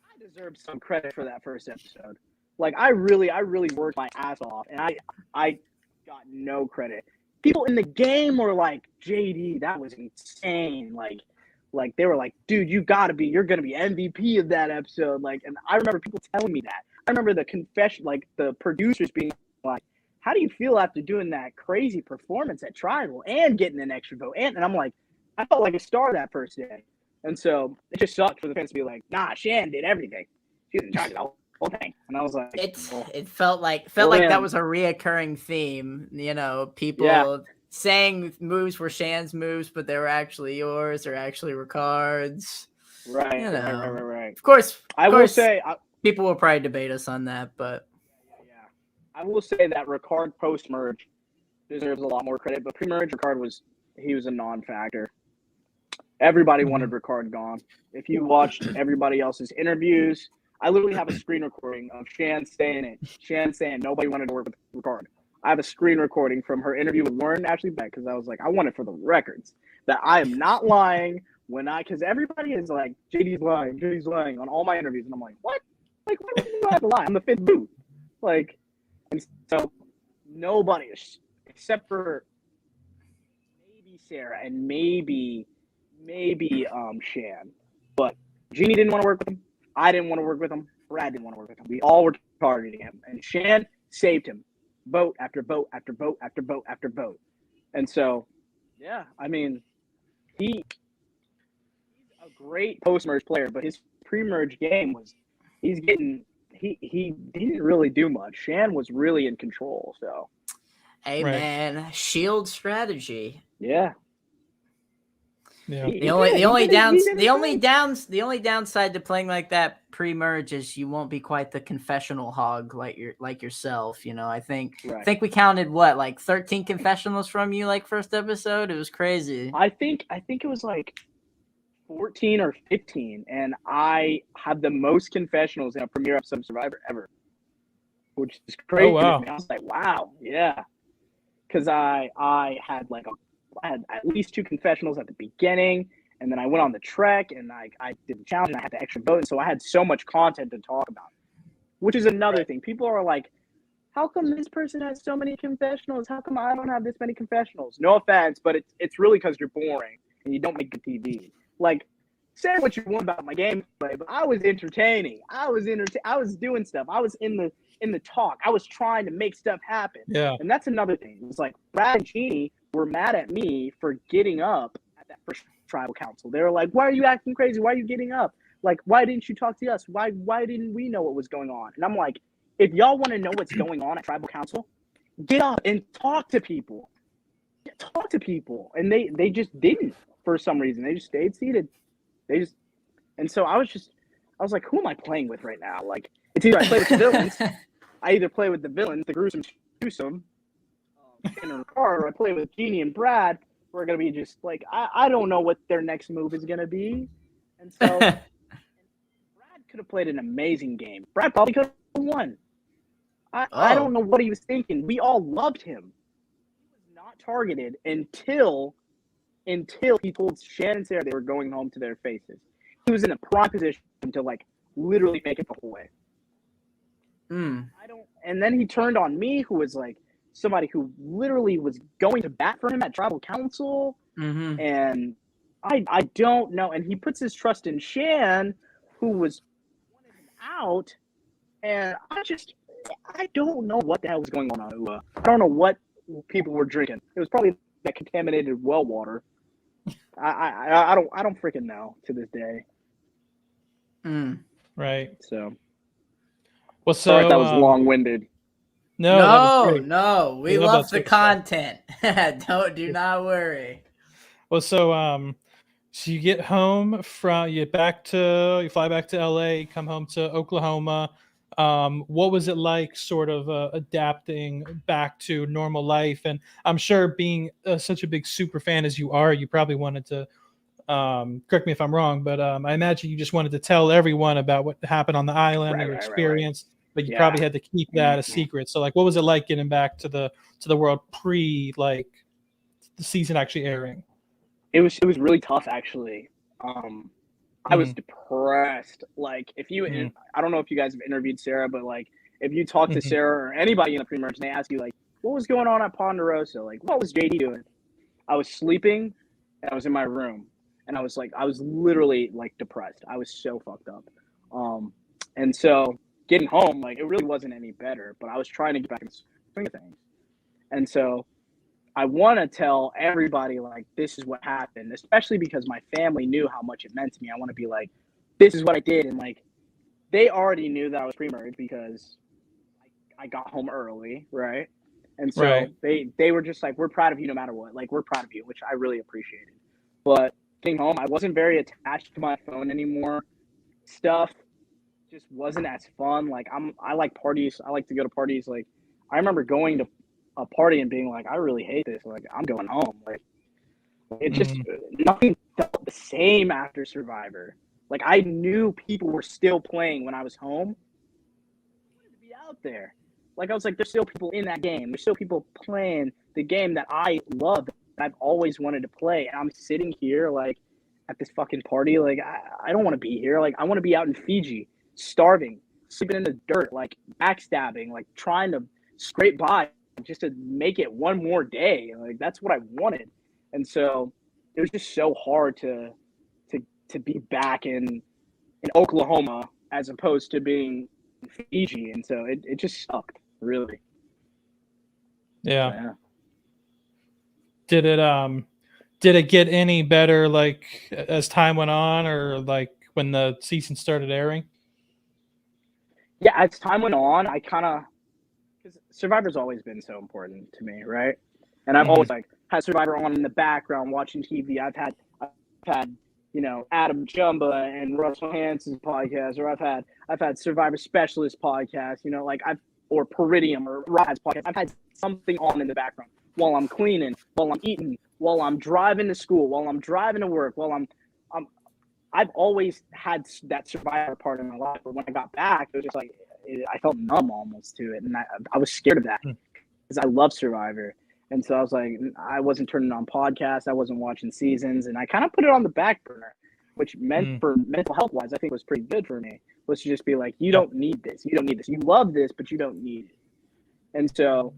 I deserve some credit for that first episode. Like, I really worked my ass off, and I got no credit. People in the game were like, JD, that was insane. Like, Like they were like, dude, you're gonna be MVP of that episode. Like, and I remember people telling me that. I remember the confession, like the producers being like, how do you feel after doing that crazy performance at Tribal and getting an extra vote? And I'm like, I felt like a star that first day. And so it just sucked for the fans to be like, nah, Shan did everything. She was in charge of the whole thing. And I was like, it felt like that was a reoccurring theme. You know, people saying moves were Shan's moves, but they were actually yours or actually Ricard's. Right, you know. right. Of course, will say people will probably debate us on that, but I will say that Ricard post merge deserves a lot more credit. But pre merge, Ricard was a non-factor. Everybody wanted Ricard gone. If you watched everybody else's interviews, I literally have a screen recording of Shan saying nobody wanted to work with Ricard. I have a screen recording from her interview with Lauren Ashley Beck because I was like, I want it for the records that I am not lying because everybody is like, JD's lying on all my interviews. And I'm like, what? Like, why do I have to lie? I'm the fifth boot. Like, and so nobody, except for maybe Sarah and maybe Shan. But Jeannie didn't want to work with him. I didn't want to work with him. Brad didn't want to work with him. We all were targeting him. And Shan saved him. Vote after vote after vote after vote after vote. And so, yeah, I mean, he's a great post-merge player, but his pre-merge game he didn't really do much. Shan was really in control, so. Hey, man, shield strategy. Yeah. Yeah. The only downside to playing like that pre-merge is you won't be quite the confessional hog like yourself. You know, I think we counted like 13 confessionals from you like first episode. It was crazy. I think it was like 14 or 15, and I had the most confessionals in a premiere episode of Survivor ever, which is crazy. Oh, wow. I was like, wow, yeah, because I had at least 2 confessionals at the beginning, and then I went on the trek, and I did the challenge, and I had the extra vote, and so I had so much content to talk about, which is another thing. People are like, how come this person has so many confessionals? How come I don't have this many confessionals? No offense, but it's really because you're boring, and you don't make good TV. Like, say what you want about my gameplay, but I was entertaining. I was doing stuff. I was in the talk. I was trying to make stuff happen. Yeah. And that's another thing. It was like Brad and Jeannie were mad at me for getting up at that first tribal council. They were like, why are you acting crazy? Why are you getting up? Like, why didn't you talk to us? Why didn't we know what was going on? And I'm like, if y'all want to know what's going on at tribal council, get up and talk to people. And they just didn't for some reason. They just stayed seated. And so I was like, who am I playing with right now? Like, it's either I play with the villains, the gruesome twosome, in a car, or I play with Jeannie and Brad, who are going to be just like, I don't know what their next move is going to be. And so Brad could have played an amazing game. Brad probably could have won. I don't know what he was thinking. We all loved him. He was not targeted until he told Shan and Sarah they were going home to their faces. He was in a prime position to like literally make it the whole way. And then he turned on me, who was like somebody who literally was going to bat for him at tribal council. And I don't know. And he puts his trust in Shan, who was wanted him out. And I don't know what the hell was going on UA. I don't know what people were drinking. It was probably that contaminated well water. I don't freaking know to this day. Right. So. Well, sorry if that was long-winded. No. We love the content. Do not worry. Well, so you get home you fly back to LA, come home to Oklahoma. What was it like sort of adapting back to normal life? And I'm sure being such a big super fan as you are, you probably wanted to, correct me if I'm wrong, but I imagine you just wanted to tell everyone about what happened on the island and your experience, but you probably had to keep that a secret. So like, what was it like getting back to the world pre like the season actually airing? It was really tough actually. I was depressed. Like if you, I don't know if you guys have interviewed Sarah, but like if you talk to Sarah or anybody in the pre-merge and they ask you like, what was going on at Ponderosa? Like, what was JD doing? I was sleeping and I was in my room. and I was literally like depressed. I was so fucked up. And so getting home, like it really wasn't any better, but I was trying to get back in the swing of things. And so I want to tell everybody like this is what happened, especially because my family knew how much it meant to me. I want to be like, this is what I did, and like they already knew that I was pre-merged because I got home early, right? And so Right. they were just like, we're proud of you no matter what. Like we're proud of you, which I really appreciated. But getting home, I wasn't very attached to my phone anymore. Stuff just wasn't as fun. Like I like parties. I like to go to parties. Like I remember going to a party and being like, I really hate this. Like I'm going home. Like it just nothing felt the same after Survivor. Like I knew people were still playing when I was home. I wanted to be out there. Like I was like, there's still people in that game. There's still people playing the game that I love, that I've always wanted to play. And I'm sitting here like at this fucking party. Like I don't want to be here. Like I want to be out in Fiji, starving, sleeping in the dirt, like backstabbing, like trying to scrape by just to make it one more day. Like that's what I wanted. And so it was just so hard to be back in Oklahoma as opposed to being in Fiji. And so it just sucked, really. Yeah. Yeah. Did it get any better like as time went on, or like when the season started airing? Yeah, as time went on, I kind of, because Survivor's always been so important to me, right? And I've always like had Survivor on in the background watching TV. I've had you know, Adam Jumba and Russell Hanson's podcast, or I've had Survivor Specialist podcast, you know, like or Peridium or Rod's podcast. I've had something on in the background while I'm cleaning, while I'm eating, while I'm driving to school, while I'm driving to work, while I've always had that Survivor part in my life. But when I got back, it was just like I felt numb almost to it, and I was scared of that because I love Survivor. And so I was like, I wasn't turning on podcasts. I wasn't watching seasons. And I kind of put it on the back burner, which meant for mental health wise, I think was pretty good for me. Was to just be like, you don't need this. You don't need this. You love this, but you don't need it. And so,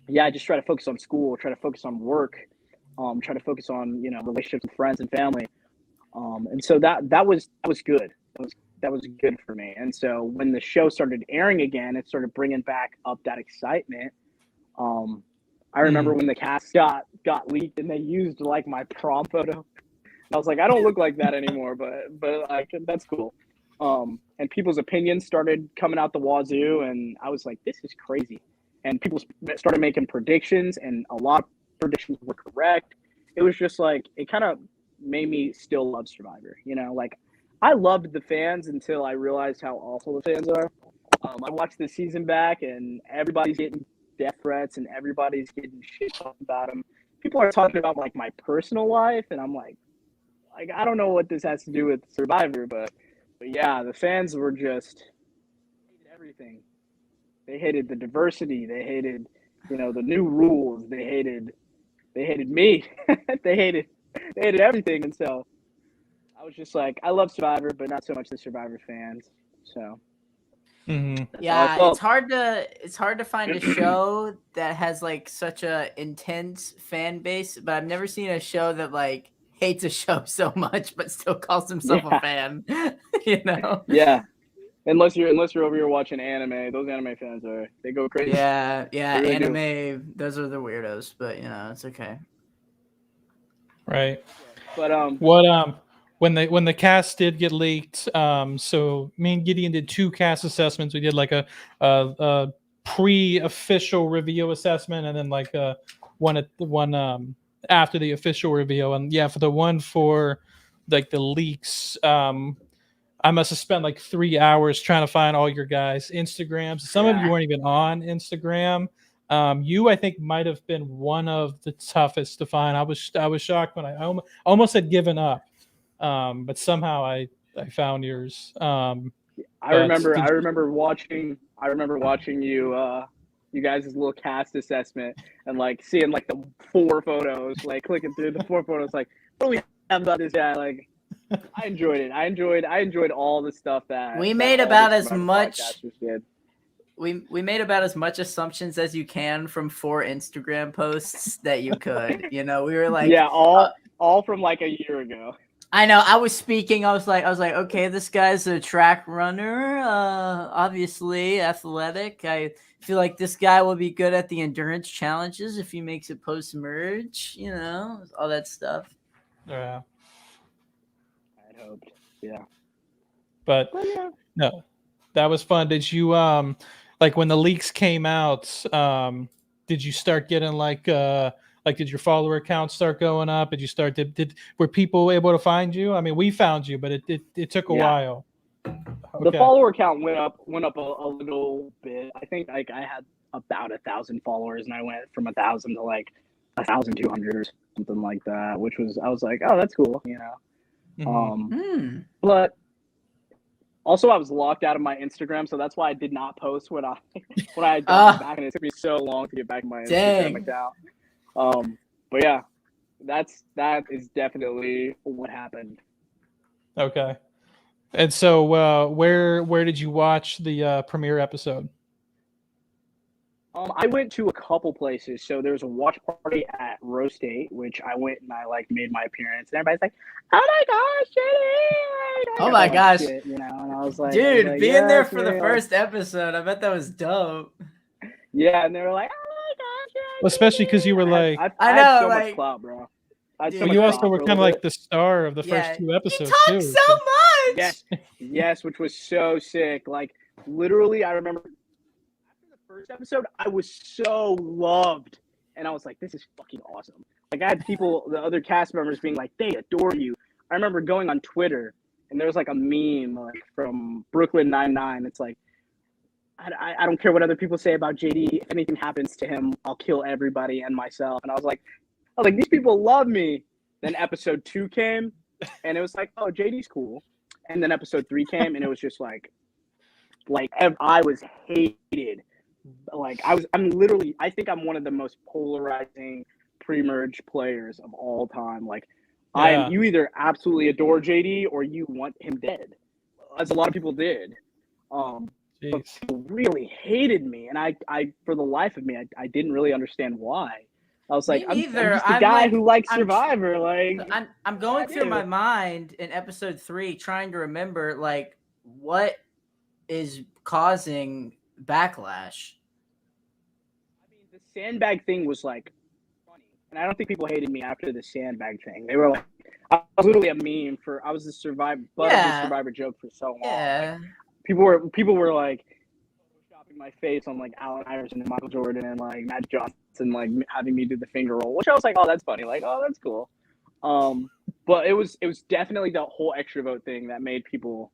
yeah, I just try to focus on school, try to focus on work, try to focus on, you know, relationships with friends and family. And so that was good. That was good for me. And so when the show started airing again, it started bringing back up that excitement. I remember when the cast got leaked and they used like my prom photo. And I was like, I don't look like that anymore, but like that's cool. And people's opinions started coming out the wazoo, and I was like, this is crazy. And people started making predictions, and a lot of predictions were correct. It was just like it kind of made me still love Survivor. You know, like I loved the fans until I realized how awful the fans are. I watched the season back, and everybody's getting death threats and everybody's getting shit talked about them. People are talking about like my personal life, and I'm like I don't know what this has to do with Survivor, but yeah, the fans were just hated everything. They hated the diversity. They hated, you know, the new rules. They hated me. they hated everything. And so I was just like, I love Survivor, but not so much the Survivor fans. So. Yeah, it's hard to find a show that has like such a intense fan base, but I've never seen a show that like hates a show so much but still calls himself a fan. You know? Yeah. Unless you're over here watching anime, those anime fans they go crazy. Yeah, really anime. Those are the weirdos, but you know, it's okay. Right. But when the cast did get leaked, so me and Gideon did 2 cast assessments. We did like a pre-official review assessment, and then like one after the official review. And yeah, for the one for like the leaks, I must have spent like 3 hours trying to find all your guys' Instagrams. Some of you weren't even on Instagram. You, I think, might have been one of the toughest to find. I was shocked when I almost had given up. But somehow I found yours. I remember watching you guys' little cast assessment and like seeing like the 4 photos, like clicking through the 4 photos, like what do we have about this guy? Like I enjoyed it. I enjoyed all the stuff that we made about as much. Did. We made about as much assumptions as you can from 4 Instagram posts that you could. You know, we were like, yeah, all from like a year ago. I know. I was speaking. I was like, okay, this guy's a track runner. Obviously athletic. I feel like this guy will be good at the endurance challenges if he makes it post merge. You know, all that stuff. Yeah. I had hoped. Yeah. But yeah. no, that was fun. Did you like when the leaks came out? Did you start getting like did your follower count start going up? Did you start did were people able to find you? I mean, we found you, but it took a while. The follower count went up a little bit. I think like I had about 1,000 followers, and I went from 1,000 to like 1,200 or something like that, which was I was like, oh, that's cool, you know. But also I was locked out of my Instagram, so that's why I did not post when I got back, and it took me so long to get back to my Instagram account. But yeah, that is definitely what happened. Okay. And so, where did you watch the premiere episode? I went to a couple places. So there was a watch party at Rose State, which I went and I like made my appearance, and everybody's like, "Oh my gosh, JD!" Oh my gosh, shit, you know. And I was like, dude, being there for the first episode, I bet that was dope. Yeah, and they were like, "Oh my gosh, JD!" Well, especially because you were like, I had so much clout, bro. You also were kind of like the star of the first 2 episodes. You talked so much. Yes, which was so sick. Like literally, I remember after the first episode, I was so loved, and I was like, "This is fucking awesome." Like I had people, the other cast members, being like, "They adore you." I remember going on Twitter, and there was like a meme like from Brooklyn Nine-Nine. It's like, I don't care what other people say about JD. If anything happens to him, I'll kill everybody and myself. And I was like, these people love me. Then episode 2 came, and it was like, oh, JD's cool. And then episode 3 came, and it was just like I was hated. Like I'm literally, I think I'm one of the most polarizing pre-merge players of all time. Like you either absolutely adore JD or you want him dead, as a lot of people did. But people really hated me, and I for the life of me, I didn't really understand why. I was like, I'm just the guy who likes Survivor. Like, I'm going through my mind in episode 3, trying to remember like what is causing backlash. I mean, the sandbag thing was like funny, and I don't think people hated me after the sandbag thing. They were like, I was literally a meme I was the Survivor joke for so long. Yeah. Like, people were like photoshopping my face on like Allen Iverson and Michael Jordan and like Matt Johnson, like having me do the finger roll, which I was like, oh, that's funny. Like, oh, that's cool. But it was definitely the whole extra vote thing that made people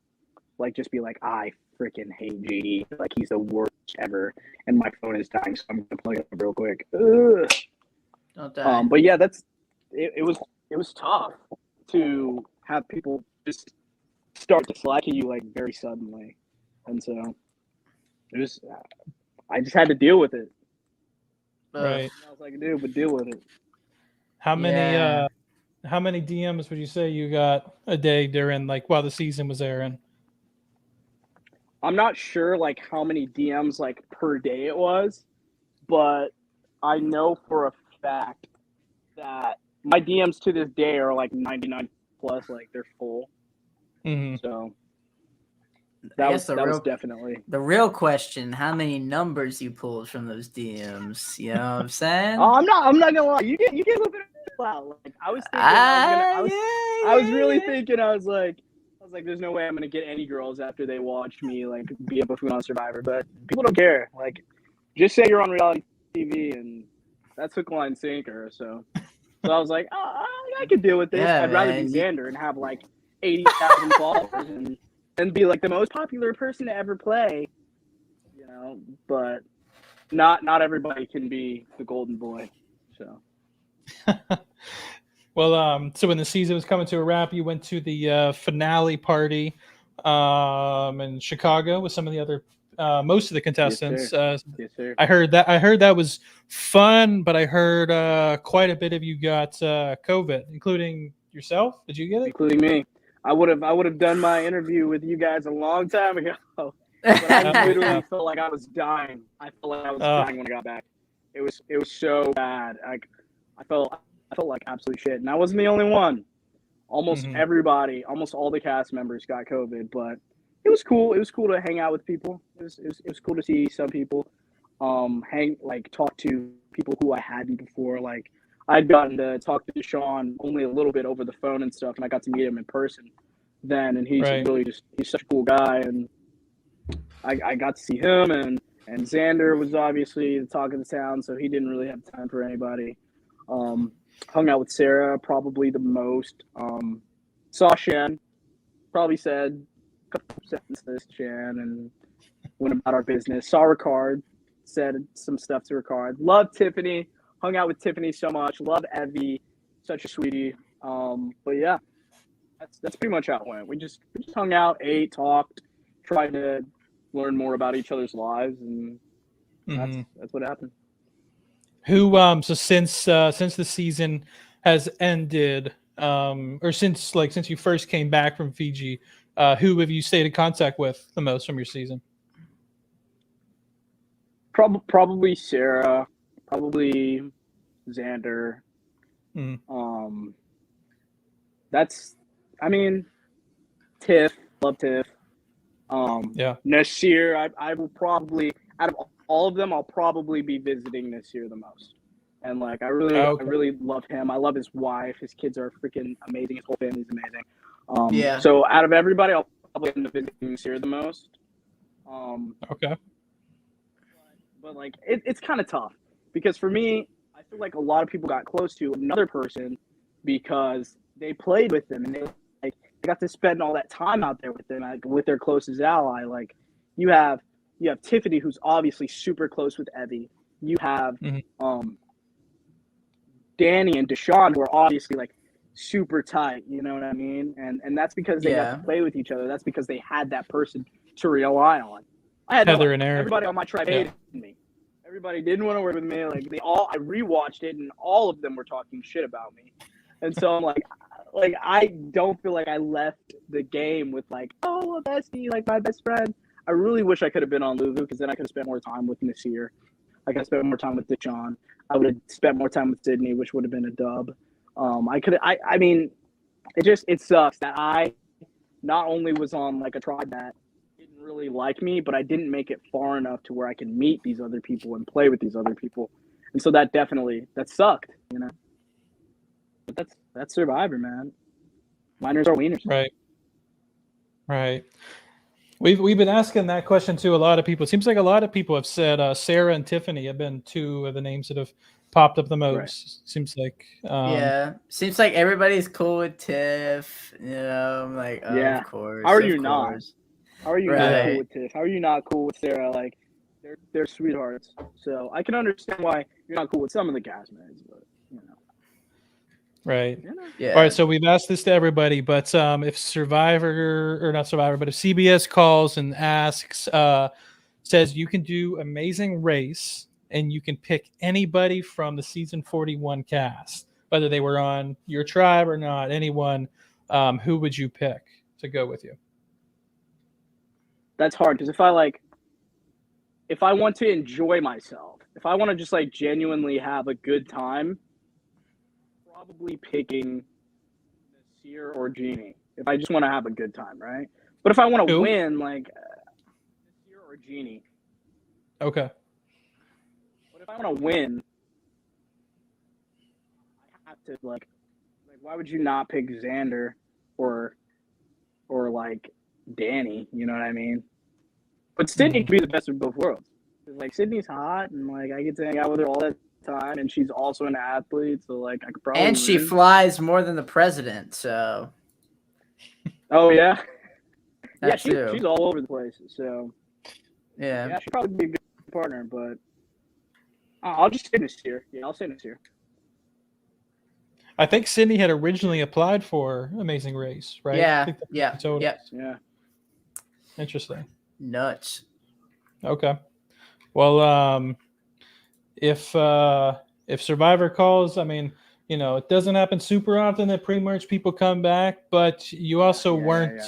like just be like, I freaking hate JD. Like he's the worst ever. And my phone is dying, so I'm gonna plug it up real quick. Ugh. Don't die. But yeah, it was tough to have people just start to slide to you like very suddenly, and so it was. I just had to deal with it. Right. I was like, dude, but deal with it. How many DMs would you say you got a day during like while the season was airing? I'm not sure like how many DMs like per day it was, but I know for a fact that my DMs to this day are like 99 plus, like they're full. Mm-hmm. So that was definitely the real question: how many numbers you pulled from those DMs? You know what I'm saying? Oh, I'm not gonna lie. You get a little bit of clout. Like I was thinking, I was really thinking. I was like, there's no way I'm gonna get any girls after they watched me like be a buffoon on Survivor. But people don't care. Like, just say you're on reality TV, and that's hook, line, sinker. So I was like, oh, I could deal with this. Yeah, I'd rather be Xander and have like 80,000 followers and be like the most popular person to ever play, you know. But not everybody can be the golden boy. So. Well, so when the season was coming to a wrap, you went to the finale party in Chicago with some of the other, most of the contestants. Yes, sir. I heard that was fun, but I heard quite a bit of you got COVID, including yourself. Did you get it? Including me. I would have done my interview with you guys a long time ago. But I literally felt like I was dying. I felt like I was dying when I got back. It was so bad. I felt I felt like absolute shit, and I wasn't the only one. Almost Mhm. everybody, almost all the cast members got COVID, but it was cool. It was cool to hang out with people. It was cool to see some people, talk to people who I hadn't before. Like I'd gotten to talk to Deshaun only a little bit over the phone and stuff, and I got to meet him in person then, and he's Right. really he's such a cool guy, and I got to see him, and Xander was obviously the talk of the town, so he didn't really have time for anybody. Hung out with Sarah probably the most. Saw Shan, probably said a couple sentences to Shan, and went about our business. Saw Ricard, said some stuff to Ricard. Loved Tiffany, hung out with Tiffany so much. Love Evie, such a sweetie. But yeah, that's pretty much how it went. We just hung out, ate, talked, tried to learn more about each other's lives, and Mhm. that's what happened. Who so since the season has ended, or since you first came back from Fiji, who have you stayed in contact with the most from your season? Probably Sarah, probably Xander. Mhm. That's, I mean, Tiff, love Tiff. Yeah. Nasir, I will probably, out of all of them, I'll probably be visiting Nasir the most. And like, I really love him. I love his wife. His kids are freaking amazing. His whole family's amazing. Yeah. So out of everybody, I'll probably end up visiting Nasir the most. Okay. But like, it's kind of tough because for me, I feel like a lot of people got close to another person because they played with them and they got to spend all that time out there with them, like, with their closest ally. Like you have Tiffany, who's obviously super close with Evie. You have Danny and Deshaun, who are obviously like super tight. You know what I mean? And that's because they got to play with each other. That's because they had that person to rely on. I had Heather and Eric. Everybody on my tribe hated me. Everybody didn't want to work with me. Like I rewatched it, and all of them were talking shit about me. And so I'm like I don't feel like I left the game with like, oh, a bestie, like my best friend. I really wish I could have been on Luvu because then I could have spent more time with Nasir. I could have spent more time with Deshaun. I would have spent more time with Sydney, which would have been a dub. I mean, it sucks that I not only was on like a tribe that didn't really like me, but I didn't make it far enough to where I can meet these other people and play with these other people. And so that sucked, you know. But that's Survivor, man. Miners are wieners. Right. We've been asking that question to a lot of people. It seems like a lot of people have said Sarah and Tiffany have been two of the names that have popped up the most. Right. Seems like seems like everybody's cool with Tiff. You know, I'm like, oh, yeah. of course. How are you not? How are you not cool Right. with Tiff? How are you not cool with Sarah? Like they're sweethearts. So I can understand why you're not cool with some of the castmates, but you know. Right. Yeah. All right. So we've asked this to everybody, but if Survivor or not Survivor, but if CBS calls and asks, says you can do Amazing Race and you can pick anybody from the season 41 cast, whether they were on your tribe or not, anyone, who would you pick to go with you? That's hard because if I want to enjoy myself, if I want to just like genuinely have a good time, probably picking Nasir or Genie. If I just want to have a good time, right? But if I want to win, like Nasir or Genie. Okay. But if I want to win, I have to like why would you not pick Xander or like Danny? You know what I mean? But Sydney could be the best of both worlds. Like Sydney's hot, and like I get to hang out with her all the time, and she's also an athlete, so like I could probably. And she flies more than the president, so. Oh yeah. Yeah, Too. she's all over the place. So. Yeah. She'd probably be a good partner, but I'll just say Nasir. Yeah, I'll say Nasir. I think Sydney had originally applied for Amazing Race, right? Yeah. Yeah. Interesting. Nuts. Okay. Well, if Survivor calls, I mean, you know, it doesn't happen super often that pre-merge people come back, but you also weren't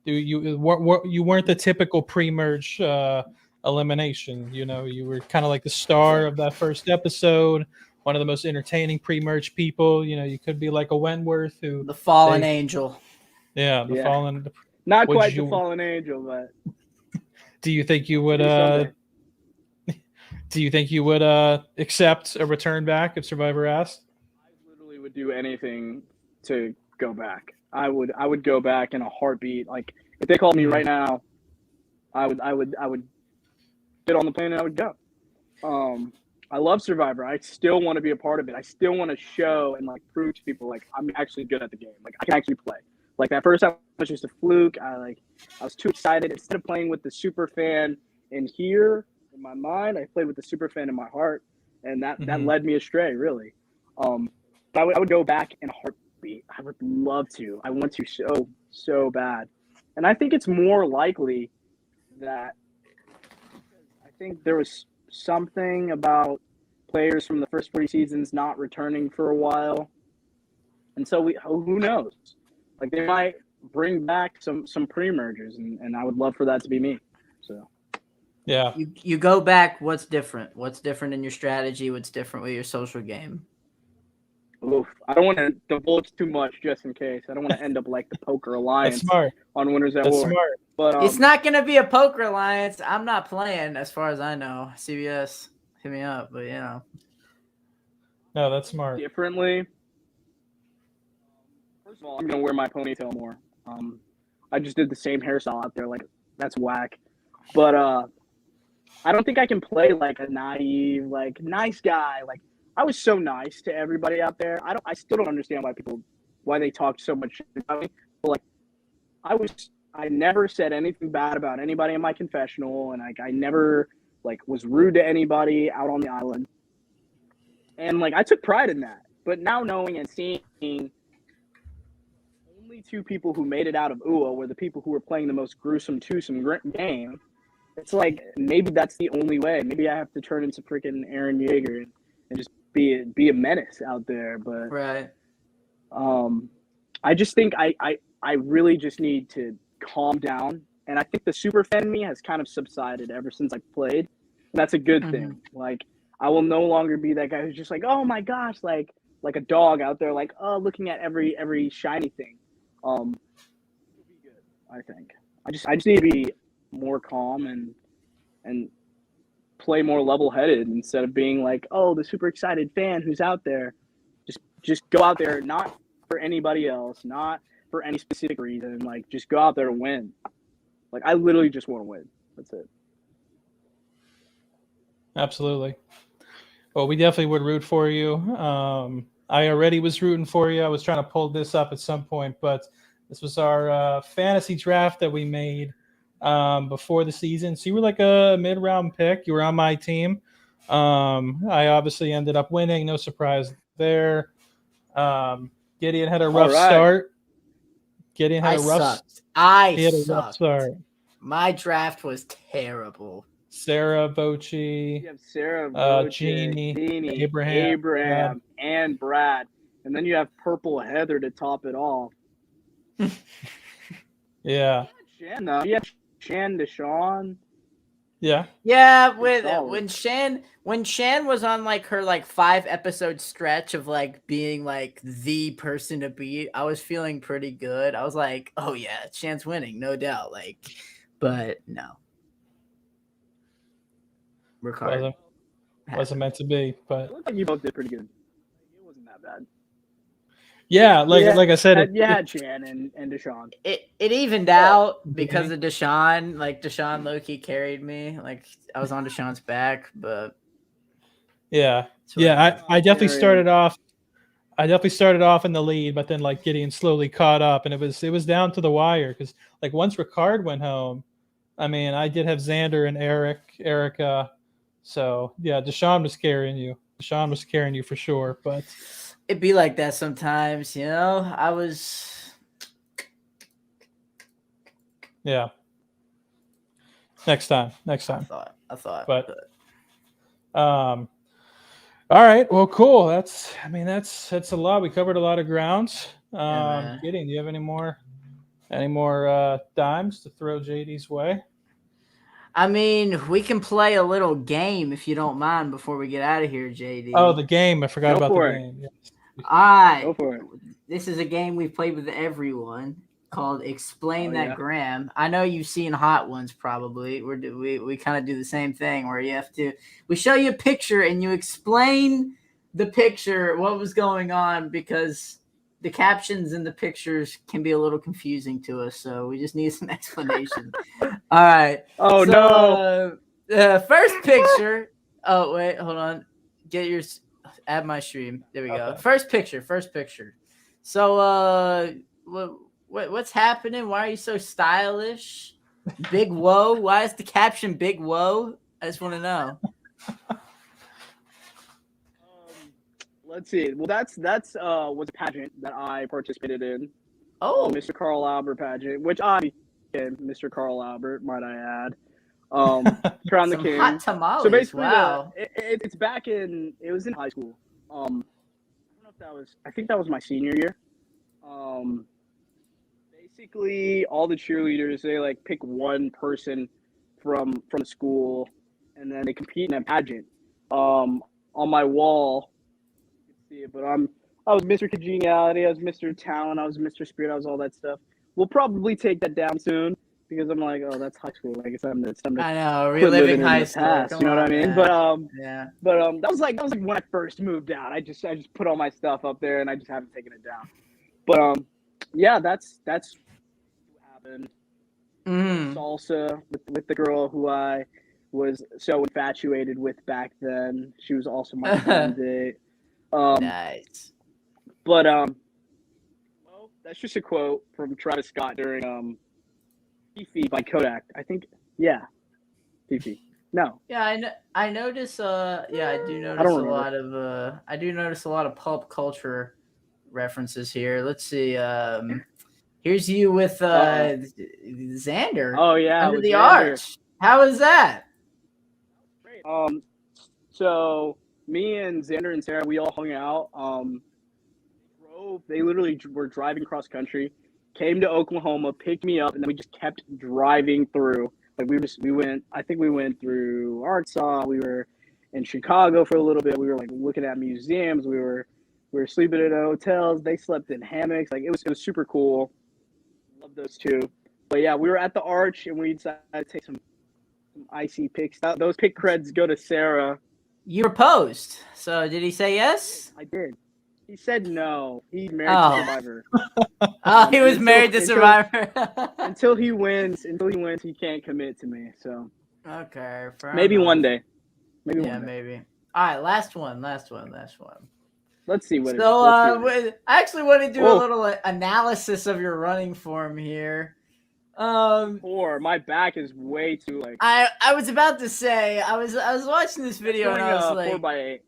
you weren't the typical pre-merge elimination. You know, you were kind of like the star of that first episode. one of the most entertaining pre-merge people. You know, you could be like a Wentworth who The fallen angel. the Yeah. fallen. Not Would quite you- the fallen angel, but Do you think you would maybe someday. do you think you would accept a return back if Survivor asked? I literally would do anything to go back. I would go back in a heartbeat. Like if they called me right now, I would get on the plane and I would go. I love Survivor. I still want to be a part of it. I still want to show and like prove to people like I'm actually good at the game. Like I can actually play. Like that first time was just a fluke. I was too excited. Instead of playing with the super fan in here in my mind, I played with the super fan in my heart, and that led me astray. Really, but I would go back in a heartbeat. I would love to. I want to so bad, and I think it's more likely that I think there was something about players from the first 40 seasons not returning for a while, and so who knows? Like they might bring back some pre-mergers, and I would love for that to be me. So Yeah. You go back. What's different? What's different in your strategy? What's different with your social game? oof, I don't want to divulge too much just in case. I don't want to end up like the Poker That's Alliance smart. on Winners at That's War. smart. But It's not gonna be a poker alliance. I'm not playing, as far as I know. CBS, hit me up, but you know. No, that's smart. differently. First of all, I'm gonna wear my ponytail more. I just did the same hairstyle out there. Like that's whack. But I don't think I can play like a naive, like nice guy. Like I was so nice to everybody out there. I still don't understand why they talked so much shit about me. But like I never said anything bad about anybody in my confessional, and like I never like was rude to anybody out on the island. And like I took pride in that. But now knowing and seeing only two people who made it out of UA were the people who were playing the most gruesome twosome game. It's like maybe that's the only way. Maybe I have to turn into freaking Aaron Yeager and just be a menace out there. But Right. I just think I really just need to calm down. And I think the super fan in me has kind of subsided ever since I played. That's a good thing. Like I will no longer be that guy who's just like, oh my gosh, like a dog out there, like looking at every shiny thing. It'll be good, I think. I just need to be more calm and play more level-headed instead of being like, oh, the super excited fan who's out there. Just go out there, not for anybody else, not for any specific reason. Like just go out there and win. Like I literally just want to win. That's it. Absolutely. Well, we definitely would root for you. I already was rooting for you. I was trying to pull this up at some point, but this was our fantasy draft that we made before the season. So you were like a mid-round pick. You were on my team. I obviously ended up winning. No surprise there. Gideon had a rough start. Gideon had a rough start. My draft was terrible. Sarah, Bochy, You have Sarah, Jeannie, Abraham, and Brad. And then you have Purple Heather to top it off. Yeah. Shan, though. You have Shan Deshawn. Yeah. Yeah, solid. when Shan was on like her like 5-episode stretch of like being like the person to beat, I was feeling pretty good. I was like, oh yeah, Shan's winning, no doubt. Like, but no. Ricardo. Wasn't meant to be, but It looked like you both did pretty good. It wasn't that bad. yeah, like I said, You had Shan and Deshaun. It evened out because of Deshaun. Like Deshaun low-key carried me. Like I was on Deshaun's back, but yeah. so Yeah, I definitely started off. I definitely started off in the lead, but then like Gideon slowly caught up, and it was down to the wire because like once Ricard went home, I mean I did have Xander and Erica, so yeah, Deshaun was carrying you. Deshaun was carrying you for sure, but it'd be like that sometimes, you know. I was yeah. Next time. I thought But all right, well, cool. That's a lot. We covered a lot of grounds. man. Gideon, do you have any more dimes to throw JD's way? I mean, we can play a little game if you don't mind before we get out of here, JD. Oh, the game. I forgot Go about the for it. game. Yeah. All right. Go for it. This is a game we've played with everyone called Explain Oh, That yeah. Graham. I know you've seen Hot Ones probably. We kind of do the same thing where we show you a picture and you explain the picture, what was going on, because the captions in the pictures can be a little confusing to us. So we just need some explanation. All right. Oh, So, first picture. Oh, wait, hold on. Get yours. Add my stream. There we go. Okay. First picture. So, what's happening? Why are you so stylish? Big whoa. Why is the caption big whoa? I just want to know. Let's see. Well, that's was a pageant that I participated in. Oh, Mr. Carl Albert pageant, which I became Mr. Carl Albert, might I add. Crown the some King. hot tamales. So basically, wow. it's back in. It was in high school. I don't know if that was. I think that was my senior year. Basically, all the cheerleaders, they like pick one person from the school, and then they compete in a pageant. On my wall, you can see it, but I was Mr. Congeniality, I was Mr. Talent, I was Mr. Spirit, I was all that stuff. We'll probably take that down soon because I'm like, oh, that's high school. Like it's time to I know, quit living reliving in high the school. past, Come you know what I on, mean? man. Yeah. Yeah. But that was like when I first moved out. I just put all my stuff up there and I just haven't taken it down. But yeah, that's what happened. Mm. Salsa with the girl who I was so infatuated with back then. She was also my prom date. Nice. But well, that's just a quote from Travis Scott during Fifi by Kodak. I think Fifi. No. Yeah, I notice. Yeah, I do notice don't a remember. lot of. I do notice a lot of pulp culture references here. Let's see. Here's you with Xander. Oh yeah, Under with the Xander. arch. How is that? Great. So me and Xander and Sarah, we all hung out. They literally were driving cross country, came to Oklahoma, picked me up, and then we just kept driving through. Like I think we went through Arkansas. We were in Chicago for a little bit. We were like looking at museums. We were sleeping in hotels. They slept in hammocks. Like it was super cool. Love those two. But yeah, we were at the arch and we decided to take some icy pics. Those pic creds go to Sarah. You proposed. So did he say yes? I did. He said no. He's married Oh. to Survivor. Oh, he was Until- married to until- Survivor. Until he wins, he can't commit to me. So Okay. fair maybe enough. one day. Maybe Yeah, one day. maybe. All right, last one. Let's see what. So, I actually want to do a Whoa. little analysis of your running form here. My back is way too like. I was about to say I was watching this video and I was like, 4x8.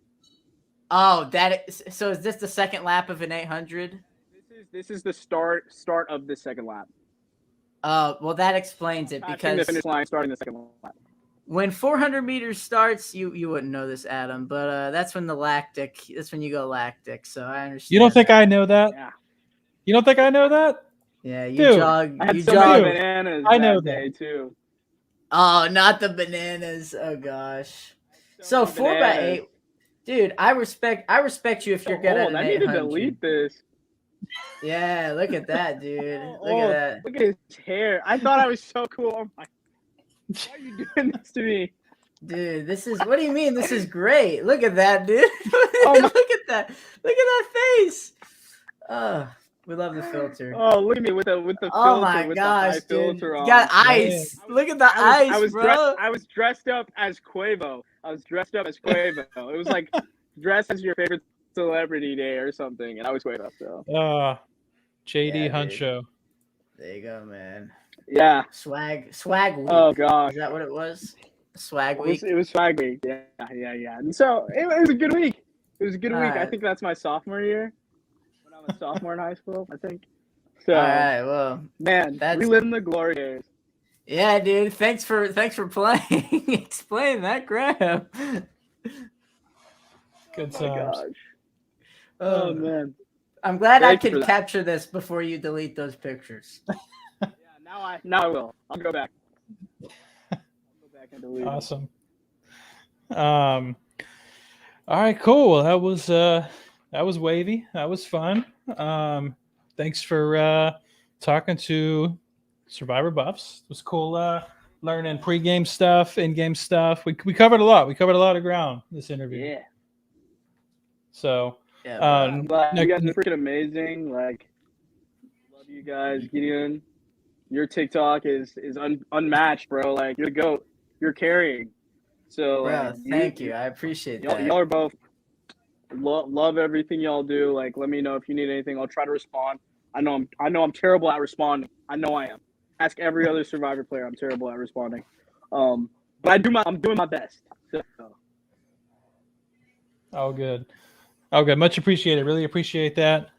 oh, so is this the second lap of an 800? This is the start of the second lap. Well, that explains it Passing because the finish line, starting the second lap. when 400 meters starts, you wouldn't know this, Adam, but that's when that's when you go lactic. So I understand. You don't think I know that? Yeah. You don't think I know that? Yeah, you Dude, jog. I had You so many jog. bananas. I know that day too. Oh, not the bananas. Oh gosh. So many 4x8, bananas. dude. I respect you if you're good at an I need 800. to delete this. Yeah, look at that, dude. Look Oh, at that. Look at his hair. I thought I was so cool. Oh my. Why are you doing this to me? Dude, this is what do you mean? This is great. Look at that, dude. Oh my- Look at that. Look at that face. We love the filter. Oh, look at me with the filter. Oh my with gosh, the high dude. filter on. You got ice. Look at the ice, bro. I was dressed up as Quavo. It was like dress as your favorite celebrity day or something, and I was Quavo. So JD Yeah, Hunt dude. Show. There you go, man. yeah. Swag week. Oh gosh. Is that what it was? Swag It week. was swag week. Yeah. And so it was a good week. It was a good week. I Alright. think that's my sophomore year. When I'm a sophomore in high school, I think. So All right, well, man, That's- reliving the glory days. yeah, dude. Thanks for playing. Explain that, Graham. Good Oh my times. gosh. Oh man. I'm glad I Thanks for could that. capture this before you delete those pictures. Yeah, now I will. I'll go back. I can believe it. Awesome. All right, cool. Well, that was wavy. That was fun. Thanks for talking to Survivor Buffs. It was cool learning pregame stuff, in-game stuff. We covered a lot. We covered a lot of ground in this interview. Yeah. So Yeah, I'm glad you guys next- are freaking amazing. Like, love you guys, Gideon. Your TikTok is unmatched, bro. Like, you're the GOAT. You're carrying. So, bro, thank you. I appreciate that. Y'all are both love everything y'all do. Like, let me know if you need anything. I'll try to respond. I know I'm terrible at responding. I know I am. Ask every other Survivor player. I'm terrible at responding. But I'm doing my best. So. Oh, good. Much appreciated. Really appreciate that.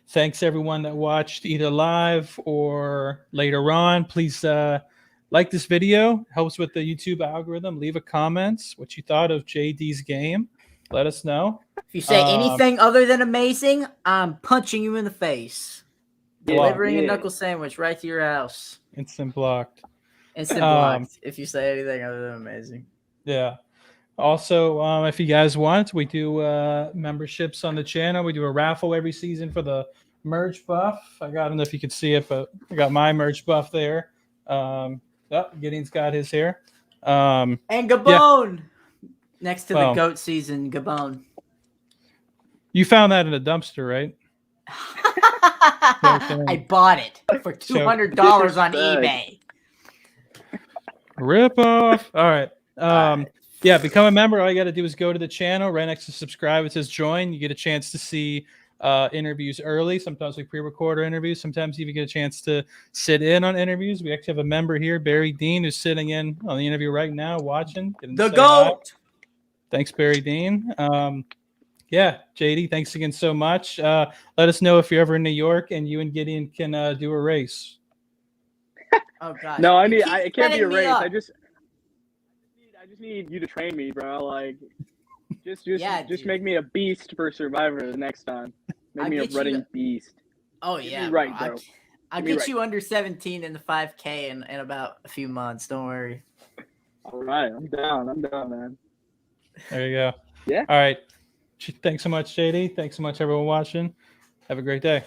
Thanks everyone that watched either live or later on. Please like this video. Helps with the YouTube algorithm. Leave a comment what you thought of JD's game. Let us know. If you say anything other than amazing, I'm punching you in the face. Delivering a knuckle sandwich right to your house. Instant blocked. Instant blocked if you say anything other than amazing. Yeah. Also, if you guys want, we do memberships on the channel. We do a raffle every season for the merch buff. I don't know if you can see it, but I got my merch buff there. Gideon's got his here. And Gabon! Next to the GOAT season, Gabon. You found that in a dumpster, right? I bought it for $200 on eBay. Rip off. All right. Yeah, become a member. All you got to do is go to the channel right next to subscribe. It says join. You get a chance to see interviews early. Sometimes we pre-record our interviews. Sometimes you even get a chance to sit in on interviews. We actually have a member here, Barry Dean, who's sitting in on the interview right now, watching. The GOAT. Thanks, Barry Dean. Yeah, JD, thanks again so much. Let us know if you're ever in New York and you and Gideon can do a race. Oh gosh. No, it can't be a race. Up. I just need you to train me, bro. Like, just make me a beast for Survivor the next time. Make me a running beast. Oh yeah, right, bro. I'll get you under 17 in the 5K in about a few months. Don't worry. All right, I'm down, man. There you go. Yeah. All right. Thanks so much, JD. Thanks so much, everyone watching. Have a great day.